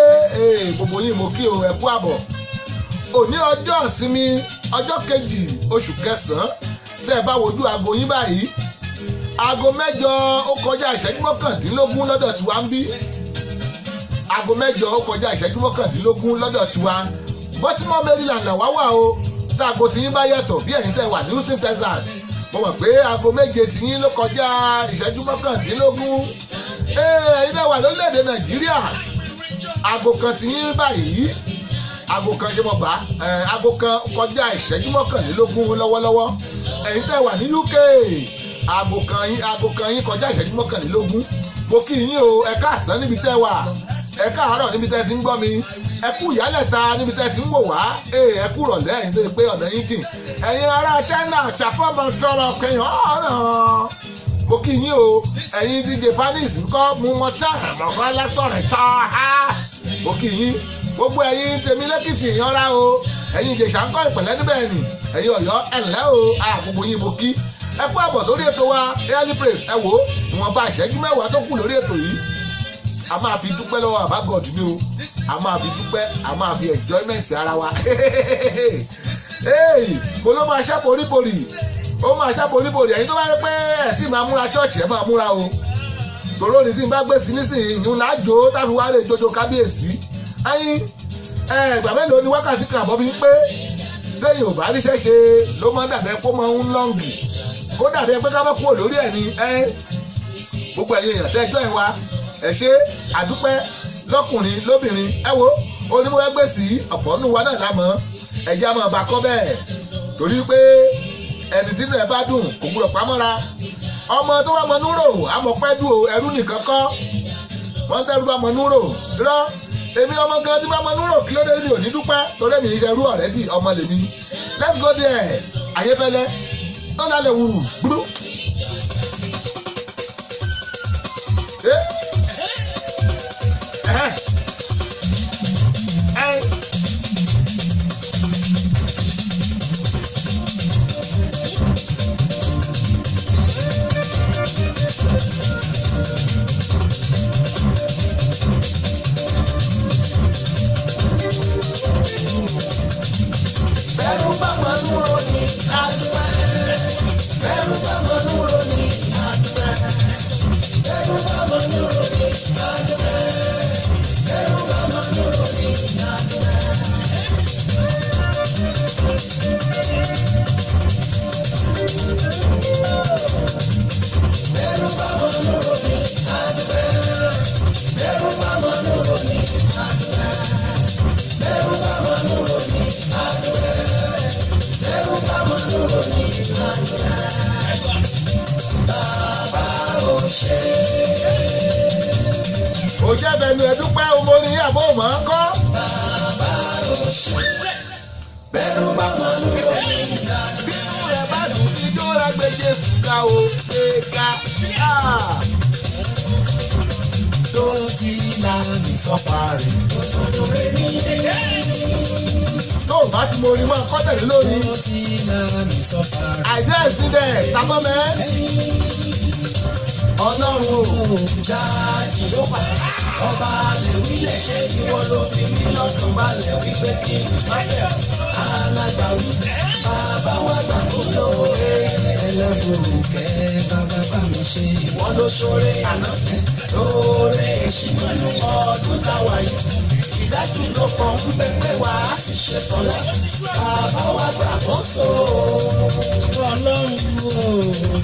gbogbo yín mo kí o ẹ kú àbọ̀. Òní ọjọ́ ìsinmi ọjọ́ kejì oṣù kẹsàn-án tẹ́ ẹ bá wojú aago yín báyìí aago 8 ó kọjá ìṣẹ́jú 19 lọ́dọ̀ tiwa ń bí. Aago 8 ó kọjá ìṣẹ́jú 19 lọ́dọ̀ tiwa. Baltimore Maryland làwa wà o táago tí yín bá yàtọ̀ bí ẹ̀yin tẹ́ wà ní Houston Texas mo mọ̀ pé aago 7 tí yín ló kọjá ìṣẹ́jú 19. Ẹ̀yin náà wà lórílẹ̀‐èdè Nàìjíríà aago kan tí yín báyìí aago kan ṣe mọ̀ gbà aago kan kọjá ìṣẹ́jú 21 lọ́wọ́lọ́wọ́. Ẹ̀yin tẹ́ wà ní UK aago kan yín kọjá ìṣẹ́jú mọ́kànlélógún mo kí yín o ẹ káàsán níbi tẹ́ wà ẹ káàárọ̀ níbi tẹ́ ti ń gbọ́ mi ẹ kú ìyálẹ̀ta níbi tẹ́ ti ń wò wá ẹ kú rọ̀lẹ́ ẹ̀yin tó yẹ pé ọ̀nà yín jìn ẹ̀yin ará China ṣàfọ́mọ tọrọ kẹyàn ọ̀ràn mo kí yín o ẹ̀yin díje panis ńkọ́ mú mọ́ tá àmọ́kọ́ látọ̀rẹ̀ tọ́ ha mo kí yín gbogbo ẹ̀yin tèmi lẹ́kìtì ìyanra o ẹ̀yin ìjẹ̀ṣà ńkọ́ ìpẹ̀lẹ́ níbẹ̀ ni ẹ̀yin Ọ̀yọ́ ẹ̀lẹ́ o gbogbo yín mo kí ẹ kú àbọ̀ lórí ètò wa Really Praise ẹ wò ó ìwọ̀nba ìṣẹ́jú mẹ́wàá tó kù lórí ètò yìí a máa fi dúpẹ́ lọ́wọ́ àbá God ni o a máa fi dúpẹ́ a máa fi enjoyment ara wa mo ló máa ṣá poríporì ó máa ṣá poríporì ẹ̀yin tó bá yẹ pé ẹ̀ tí máa múra church ẹ̀ máa múra o tòró ní tí n bá gbé sí nísìnyí ìyún láàjò táfi wá lè jojo kábíyèsí ẹ̀yin ìgbà mélòó ni wákàtí kan àbọ̀ fi ń pé téèyàn ò bá ríṣẹ́ ṣe ló máa dàbẹ́ kó máa ń lọ́ǹgì kó dàbẹ́ pé ká má kúrò lórí ẹ̀ ni gbogbo ẹ̀yin èèyàn tẹ́jọ́ ẹ̀ wá ẹ ṣé àdúpẹ́ lọ́kùnrin lóbìnrin ẹ wo onímọ̀ ẹgbẹ́ sí ọ̀pọ̀ nù wa náà lámọ́ ẹ̀jẹ̀ àmọ́ ọba kọ́ bẹ́ẹ̀ torí pé ẹni tí ẹ bá dùn kò gbúdọ̀ pamọ́ra ọmọ tó bá mọ núrò àmọ́ pẹ́ dùn o ẹrú nìkan kọ́ wọ́n tẹ́rù bá mọ núrò rọ́ èmi ọmọ gan tí bá mọ núrò kí ló dé ní òní dúpẹ́ torí èmi ìṣe rú ọ̀rẹ́dì ọmọ lèmi let's go there ayéfẹ́lẹ́ ó lálẹ́ wùrù gbúrú. Òjẹ́ bẹ̀nu ẹ̀dúpẹ́ ọmọ ní àbọ̀ mọ́ ń kọ́. Bẹ́rù bá mọ lórí Bínú rẹ̀ bá dùn kí dóra gbèjè fúga o ṣe ká. tó ti là mí sọ́fà rẹ̀ lọ́dọ̀ rẹ̀ ní ilé. Tó o bá ti mọ orin máa kọ́ tẹ̀lé lórí. Tó ti là mí sọ́fà rẹ̀. Àìjẹ́ ìsílẹ̀ sábọ́mẹ́. Ọlọ́run ò já Jèhófà ọba lè wílẹ̀ ṣe ìwọ ló fi mí lọ́kàn balẹ̀ wípé kí n má bẹ̀ alágbàwí bàbá wa gbà mí lóore ẹlẹ́bùrú kẹ́ bàbá bá mi ṣe ìwọ ló ṣoore àná lóore ìṣìnàánú ọdún táwa yìí ìdájú ló pọ̀ ń pẹ́pẹ́ wá sì ṣe tọ́lá bàbá wa gbà bọ́ so ọlọ́run o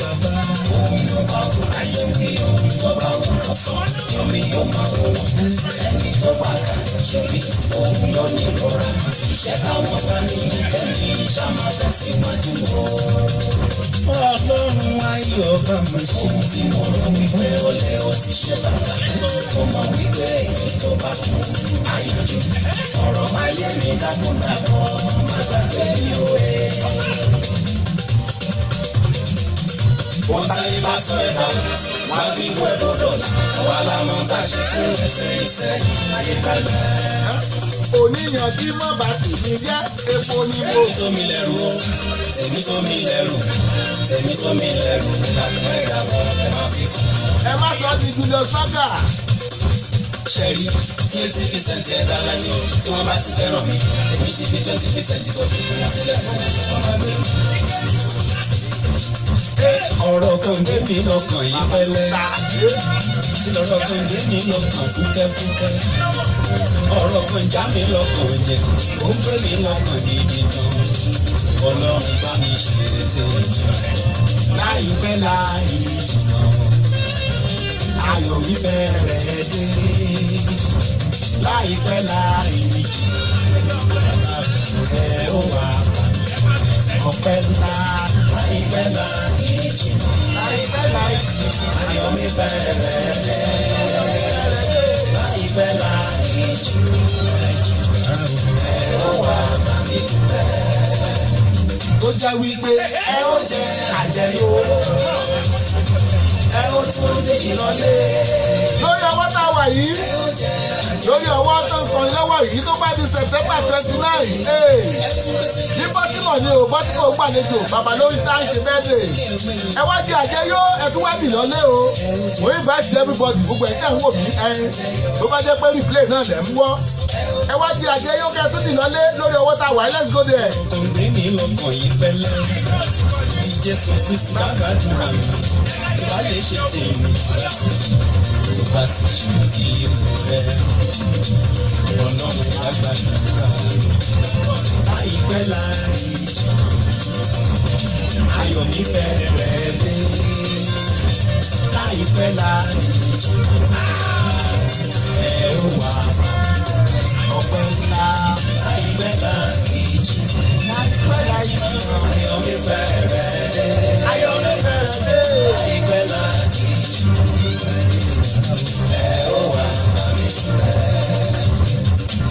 bàbá òun ló bá wù ayé wí òun tó bá wù kàn sọ yomi yóò máa wò wọ́n ẹni tó bá kà ṣèbí òun ló ní ìrora iṣẹ́ táwọn bá ní ìfẹ́ ní ìṣàmà fẹ́ síwájú o. ọlọ́run ayé ọba mi ṣe ohun tí mo rò wípé ó lé ó ti ṣe bàbá mo mọ̀ wípé èyí tó bá kú ayọ̀jú ọ̀rọ̀ ayé mi dákúndàbọ̀ má gbàgbé mi ò ẹ́. wọ́n táyé bá sọ ẹ̀dá wá bí ìwé ẹ̀dọ́dọ̀ àwa lámọ́ tá a ṣe fún ẹsẹ̀ iṣẹ́ ayé fẹ́lẹ́. oníyàn tí mọ̀ bá tì mí jẹ́ epo ní mo. tèmi tó mi lẹ́rù o tèmi tó mi lẹ́rù tèmi tó mi lẹ́rù ìlànà ìdàbọ̀ ẹ má fi kú. Ẹ má sọ ti Julius Berger. ṣẹ́rí tí 80% ẹ̀dá láyé o tí wọ́n bá ti fẹ́ràn mi èmi ti fi 20% tó fi wọ́n sílẹ̀ fún ọmọ mi. ọ̀rọ̀ kan gbé mi lọ́kàn yìí fẹ́lẹ́ ọ̀rọ̀ kan gbé mi lọ́kàn fúkẹ́fúkẹ́ ọ̀rọ̀ kan já mi lọ́kàn jẹ ó gbé mi lọ́kàn gidi gan ọlọ́run bá mi ṣe tèmi láìpẹ́ láì jìnnà ayọ̀ mi fẹ́rẹ̀ dé láìpẹ́ láì jìnnà ẹ ó wà ọpẹ́ ńlá láì láìpẹ́ láì jìnnà. láìpẹ́ láì jìnnà. Ayọ̀ mi bẹ̀rẹ̀ dé. Láìpẹ́ láì jìnnà. Ẹ ó wá bá mi dúpẹ́. Tó jẹ́ wípé ẹ ó jẹ àjẹyó. Ẹ ó tún dé ìlọlé. lórí ọwọ́ tá a wà yìí lórí ọwọ́ tó ń kọrin lọ́wọ́ yìí tó bá di September 29 ní bọ́tìmọ̀ ni ò bọ́tìmọ̀ gbàlejò bàbá lórí tá à ń ṣe bẹ́ẹ̀dẹ̀ ẹ wá di àjẹyó ẹ tún wá bì lọ́lé o mo invite everybody gbogbo ẹ̀ tẹ̀ ń wò mí tó bá jẹ́ pé replay náà lẹ̀ ń wọ́ ẹ wá di àjẹyó kẹ́ ẹ tún dì lọ́lé lórí ọwọ́ tá a wà yìí let's go there. Òǹdè mi lọkàn yìí fẹ́lẹ́. Bí Jésù Kristi bá gbàdúrà mi, ìbá lè ṣe tèmi. Tó bá sì ṣe tí mo fẹ́. Ọlọ́run á gbàdúrà mi. Láìpẹ́ láì jìnnà. Ayọ̀ mi bẹ̀rẹ̀ dé. Láìpẹ́ láì jìnnà. Ẹ ó wà ọpẹ́ ńlá. Láìpẹ́ láì jìnnà. láìpẹ́ láì jìnnà. Ayọ̀ mi bẹ̀rẹ̀ dé. ayọ̀ mi bẹ̀rẹ̀ dé. Láìpẹ́ láì jìnnà. Ẹ ó wá bá mi dúpẹ́.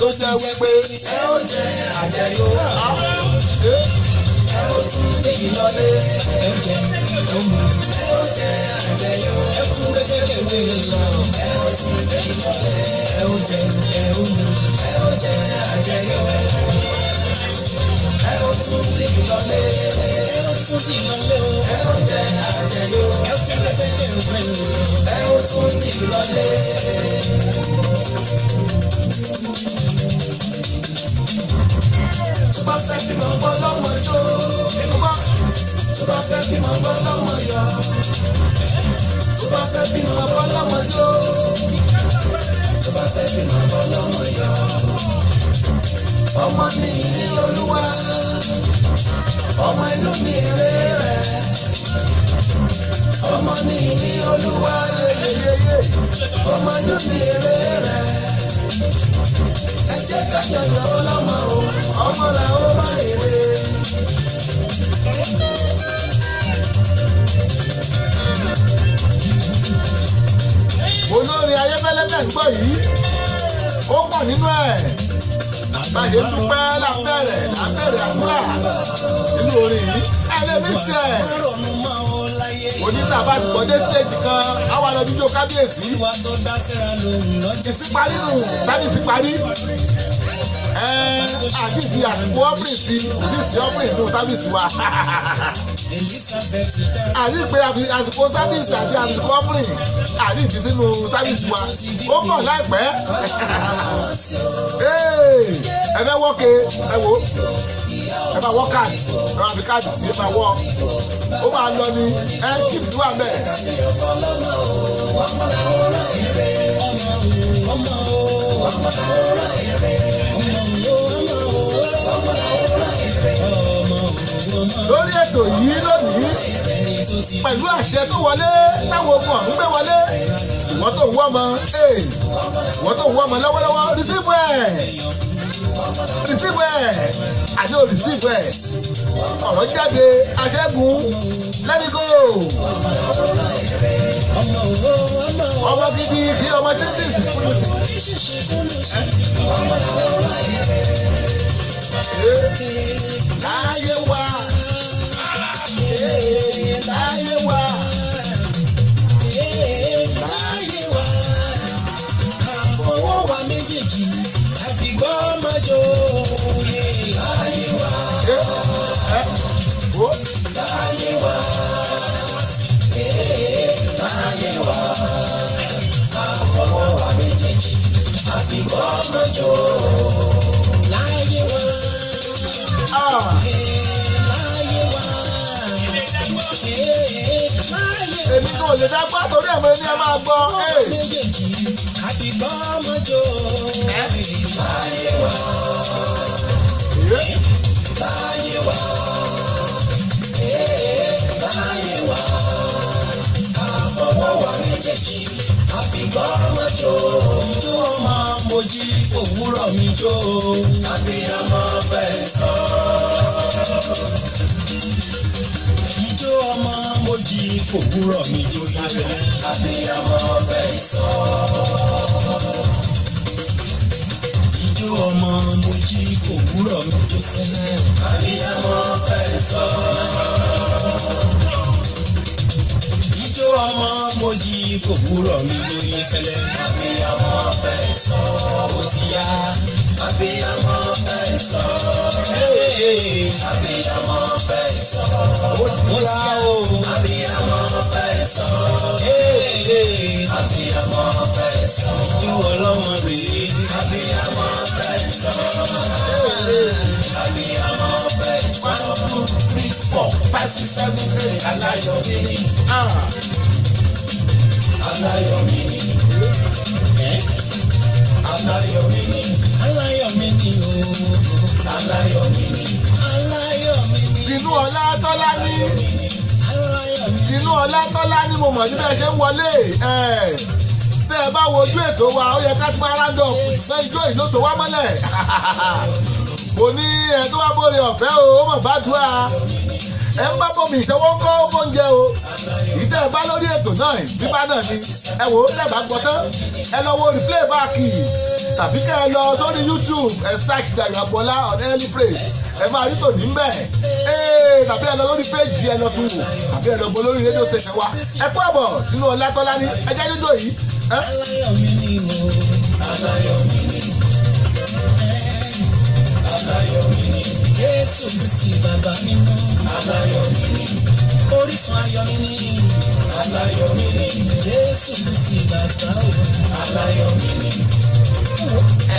Tó jẹ́ wípé ẹ ó jẹ àjẹyó. Ẹ ó tún dé ìlọlé. Ẹ jẹ ọmọ. Ẹ ó jẹ àjẹyó. Ẹ tún dé kékeré lọ. Ẹ ó tún dé ìlọlé. Ẹ ó jẹ ọmọ. Ẹ ó jẹ àjẹyó. Ẹ ó tún dé ìlọlé. Ẹ ó tún dé ìlọlé. Ẹ ó jẹ àjẹyó. Ẹ tún dé kékeré lọ. Ẹ ó tún dé ìlọlé. Tó bá fẹ́ bímọ gbọ́ lọ́mọ jó. Tó bá fẹ́ bímọ gbọ́ lọ́mọ yọ. Tó bá fẹ́ bímọ gbọ́ lọ́mọ jó. Tó bá fẹ́ bímọ gbọ́ lọ́mọ yọ. Ọmọ ní ní Olúwa. Ọmọ inú ní èrè rẹ̀. Ọmọ ní ní Olúwa. Ọmọ inú ní èrè rẹ̀. Ẹ jẹ́ ká jọjọ ọlọ́mọ o. Ọmọ làwọn máa èrè. olórin ayéfẹ́lẹ́ tẹ̀ ń gbọ́ yìí ó pọ̀ nínú ẹ̀ bàjẹ́ dúpẹ́ lábẹ́rẹ̀ àdúrà nínú orin yìí ẹ lè mí sí ẹ̀ onítàbá ti gbọ́dé stage kan àwọn ọlọ́dúnjọ kábíyèsí ìsíparí nù sábì ìsíparí àti ìfi àsìkò ọ́pìrìsì òsìsì ọ́pìrìsì nù sábìsì wa àti ìpè àsìkò sábìsì àti àsìkò ọ́pìrìsì àti ìfi sínú sábìsì wa ó pọ̀ láìpẹ́ ẹ fẹ́ wọ́ọ̀kẹ́ ẹ wò ẹ máa wọ́ káàdì ẹ máa fi káàdì sí ẹ máa wọ́ ó máa lọ ní ẹ kí ìdúró àmẹ́. lórí ètò yìí lónìí pẹ̀lú àṣẹ tó wọlé táwọn ogun ọ̀hún gbé wọlé ìwọ́n tó ń wọ́ ọmọ ìwọ́n tó ń wọ́ ọmọ lọ́wọ́lọ́wọ́ rìsíìfù ẹ̀ àti olùsíìfù ẹ̀ ọ̀rọ̀ jáde aṣẹ́gun lẹ́nìgò ọmọ gidi kí ọmọ títí ìsìnkú láyé wa láyé wa láyé wa àfọwọ́wà méjèèjì àfìgbọ́ mọ́jọ́ láyé wa láyé wa láyé wa àfọwọ́wà méjèèjì àfìgbọ́ mọ́jọ́ láyé wa. èmi kò lè dá gbọ́ torí ẹ̀mọ́ ní ẹ máa gbọ́. àfìgbọ́ mọ́jọ́ láyé wa láyé wa láyé wa àfọwọ́wà méjèèjì àfìgbọ́ mọ́jọ́ ìjọ ọmọ mojí òwúrọ̀ mi jó àbíyamọ fẹ́ sọ. fòwúrọ̀ mi jó lábẹ́. Abiyamọ fẹ́ sọ. Ijó ọmọ mo jí fòwúrọ̀ mi jó sẹ́lẹ̀. Abiyamọ fẹ́ sọ. Ijó ọmọ mo jí fòwúrọ̀ mi jó yé fẹ́lẹ́. Abiyamọ fẹ́ sọ. Ó ti yá. Abiyamọ fẹ́ sọ. Abiyamọ fẹ́ sọ. Ó ti yá o. Abiyamọ fẹ́ sọ. Abiyamọ fẹ́ sọ. Ijó ọlọ́mọ rèé. Abiyamọ fẹ́ sọ. Abiyamọ fẹ́ sọ. 1, 2, 3, 4, 5, 6, 7, 8. Aláyọ̀ mi ni. Aláyọ̀ mi ni. Aláyọ̀ mi ni. Aláyọ̀ mi ni o. Aláyọ̀ mi ni. Aláyọ̀ mi ni. Tinúọlá Tọ́lání. Tinúọlá Tọ́lání mo mọ̀ níbẹ̀ ṣe ń wọlé. Tẹ́ ẹ bá wojú ètò wa, ó yẹ ká ti máa rándọ̀ ṣùgbọ́n ijó ìlóso wá mọ́lẹ̀. Mo ní ẹ tó wá bóre ọ̀fẹ́ o, ó mọ̀ bá dùá. Ẹ ń bá bòmí ìṣọwọ́ ń kọ́ oúnjẹ o. Ìtẹ́ ẹ bá lórí ètò náà, bíbá náà ni. Ẹ wò ó tẹ̀bá gbọ́ tán. Ẹ lọ wo replay back tàbí kẹ́ ẹ lọ sórí YouTube ẹ search Dayọ̀ Agboola on early praise. Ẹ máa rí tòní ń bẹ̀. Tàbí ẹ lọ lórí péjì ẹ lọ tún wò. Tàbí ẹ lọ gbọ́ lórí rédíò station wa. Ẹ kú àbọ̀ Tinúọlá Tọ́lání. Ẹ jẹ́ dídò yìí. Aláyọ̀ mi ni o. Aláyọ̀ mi ni. Aláyọ̀ mi ni. Jésù Kristi bàbá mi mọ́. Aláyọ̀ mi ni. Orísun ayọ̀ mi ni. Aláyọ̀ mi ni. Jésù Kristi bàbá o. Aláyọ̀ mi ni.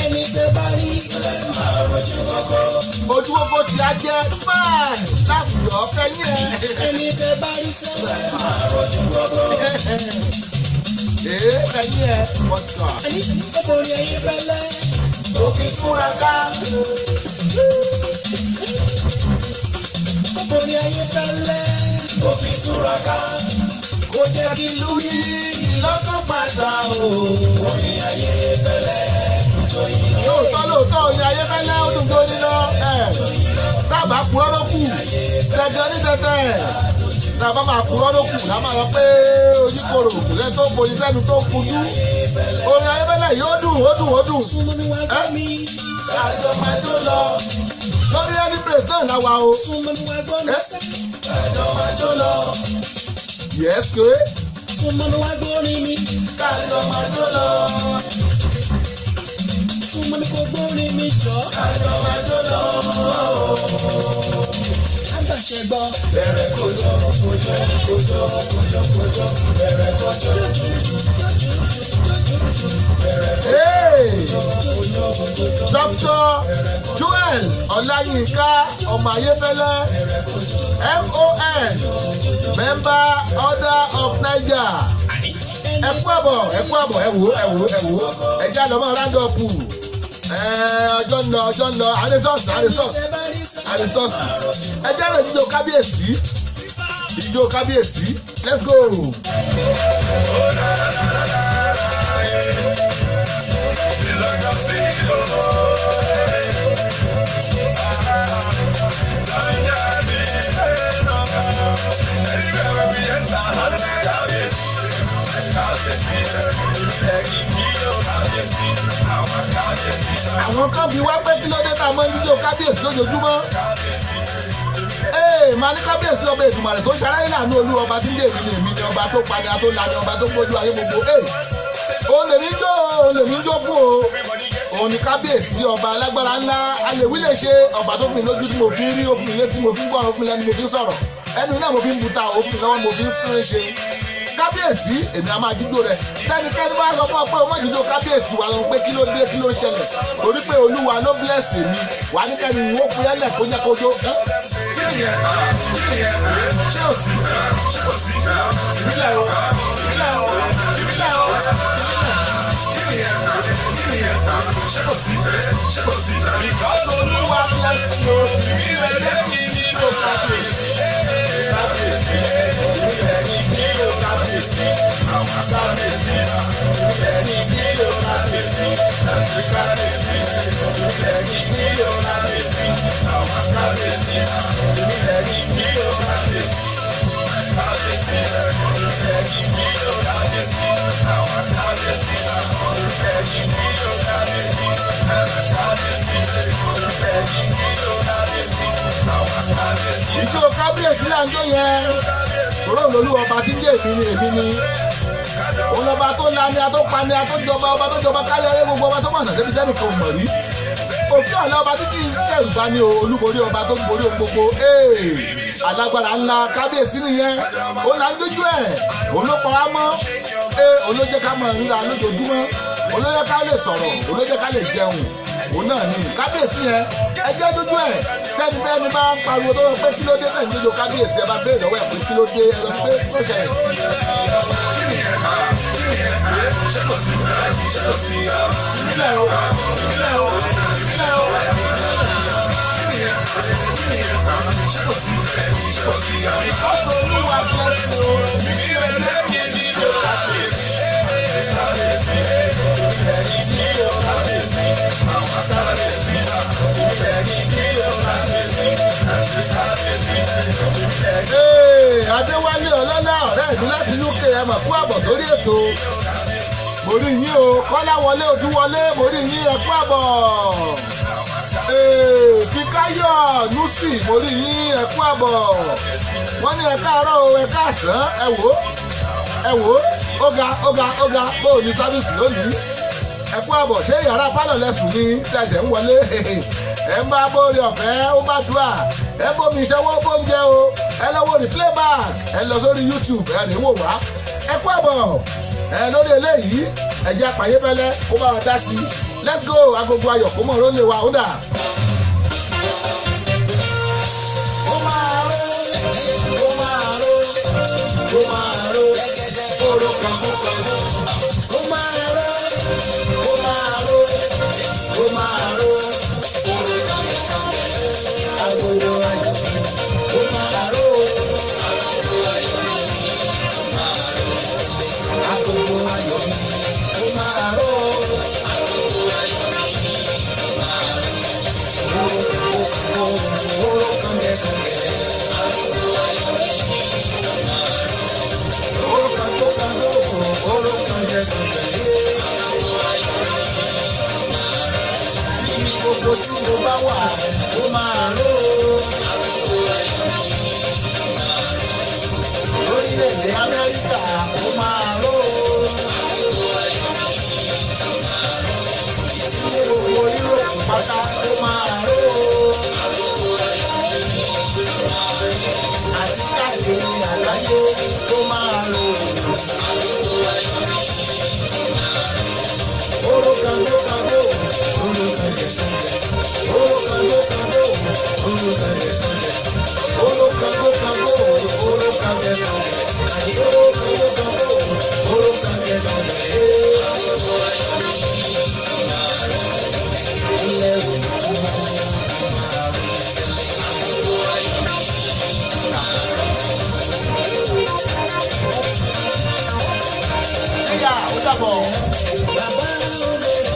Ẹni tẹ́ bá rí ẹ máa rojú kọ́kọ́. Ojú oko tí a jẹ́ fine láti yọ̀ ọ́ fẹ́yìn ẹ̀. Ẹni tẹ́ bá rí sẹ́wẹ̀ máa rojú kọ́kọ́. Ẹ̀yìn ẹ̀ wọ̀tà. Ẹni tó forí ẹyin fẹ́lẹ́. Tó fi túra ká. Tó forí ẹyin fẹ́lẹ́. Tó fi túra ká. Kò jẹ́ kí lórí lọ́kàn padà o. Orí ayé fẹ́lẹ́. Lóòótọ́ ni ayéfẹ́lẹ́ ó dùn tó níná. Tábà kúrọ́ ló kù. Tẹ̀gẹ́ ní tẹ̀tẹ̀. Tábà máa kúrọ́ ló kù. Lábàá lọ pé oníkòrò kò lẹ́ tó foyín sẹ́nu tó kujú. Orin ayéfẹ́lẹ́ yìí ó dùn ó dùn ó dùn. Súnmọ́ mi wá gbọ́ mi. Kájọ máa jó lọ. Lórí ẹni praise náà láwa o. Súnmọ́ mi wá gbọ́ mi sẹ́. Kájọ máa jó lọ. Yes ké. Súnmọ́ mi wá gbọ́ orin mi. Kájọ máa jó lọ. Súnmọ́ mi kò gbórin mi jọ. Kájọ máa jó lọ. Àgbàṣe gbọ́. Bẹ̀rẹ̀ kójọ kójọ kójọ kójọ kójọ bẹ̀rẹ̀ kójọ. Dr. Joel Ọláyínká ọmọ ayéfẹ́lẹ́ MON member order of Niger. Ẹ kú àbọ̀ ẹ wò ẹ já lọ mọ́ rándọ̀pù. Ọjọ́ ń lọ àrẹ́sọ́ọ̀sì ẹ já lọ ìjó kábíyèsí let's go. Àwọn kan bí wá pé kí ló dé tá a mọ nílò kábíyèsí lójoojúmọ́. Màá ní kábíyèsí ọba Èdùmàrè tó ṣaráyé láàánú olú ọba tí ń dè mí ni èmi ni ọba tó padà tó lani ọba tó gbójú ayé gbogbo. Òun lèmi ń jó fún o. Òun ni kábíyèsí ọba alágbára ńlá alèwí lè ṣe ọba tó fi lójú tí mo fi ń rí òfin ilé tí mo fi ń gbọ́ òfin lẹ́nu mo fi ń sọ̀rọ̀ ẹnu náà mo fi ń buta òfin lọ́wọ́ mo fi ń sún ṣe. Kábíyèsí èmi a máa jíjó rẹ̀ tẹ́nikẹ́ni bá sọ fún ọ pé o má jíjó kábíyèsí wa lọ pé kí ló dé kí ló ń ṣẹlẹ̀ torí pé olúwa ló bless mi wà ní kẹ́ni ìwọ fún yẹlẹ̀ kó jẹ́ kó jó. Ṣé o sí? Ìbílẹ̀ o. Because olúwa bless you, ìbílẹ̀ lẹ́yìn nínú kábíyèsí. ìjọ kábíyèsí là ń jó yẹn tòró olólùwọ̀ ọba tí ń jẹ́ èmi ni òun lọ́ba tó lani atópani atójọba ọba tó jọba kárí ayé gbogbo ọba tó mọ̀nà débi tẹ́nì kan mọ̀ rí òkè ọ̀la ọba títí kẹrù bá ní olúborí ọba tó ń borí ohun gbogbo alágbára ńlá kábíyèsí nìyẹn òun là ń jójú ẹ̀ òun ló pa á mọ́ òun ló jẹ́ ká mọ̀ ríra lójoojúmọ́ òun ló jẹ́ ká lè sọ̀rọ̀ òun ló jẹ́ ká lè jẹun òun náà ni kábíyèsí yẹn ẹjẹ́ dúdú ẹ̀ tẹ́ni bá ń pariwo tó pé kí ló dé tẹ̀lé nílò kábíyèsí ẹ bá béèrè lọ́wọ́ ẹ̀ pé kí ló dé ẹ lọ pé kí ló ṣẹlẹ̀. Ọ̀sán olúwa bless Adéwálé ọlọ́lá ọ̀rẹ́ mi láti UK ẹ mọ̀ kú àbọ̀ sórí ètò mo rí yín o Kọ́láwọlé Odúwọlé mo rí yín ẹ kú àbọ̀ Fikáyọ̀ Lucy mo rí yín ẹ kú àbọ̀ wọ́n ní ẹ káàárọ̀ o ẹ káàsán ẹ wò ó bó o ní sáfíìsì lónìí ẹ kú àbọ̀ ṣé yàrá pálọ̀ lẹ́sùn ní tẹ̀sẹ̀ ń wọlé ẹ ń bá bóore ọ̀fẹ́ ó bá dùà ẹ bómi ìṣẹ́wó bóúnjẹ o ẹ lọ́wọ́ rí playback ẹ lọ sórí YouTube ẹ ní wò wá ẹ kú àbọ̀ ẹ lórí eléyìí ẹ jẹ́ àpàyé bẹ́lẹ́ kó bá wa dá sí i let's go agogo ayọ̀ kó mọ̀ ọ́n lè wa ó dà. ó máa ró oró kan kó kan ó máa ró oró kan agogo ayọ̀ ó máa ró agogo ayọ̀ ó máa ró oró kan kẹ̀kẹ́. Gbogbo tí mo bá wà ó máa ró lórílẹ̀-èdè Amẹ́ríkà ó máa ró ìdílé gbogbo Yúróòpù pátá ó máa ró àti káàkiri àgbáyé ó máa ró. Oró kan ló kan ló oró kan jẹ oró kan ló kan ló oró kan jẹ.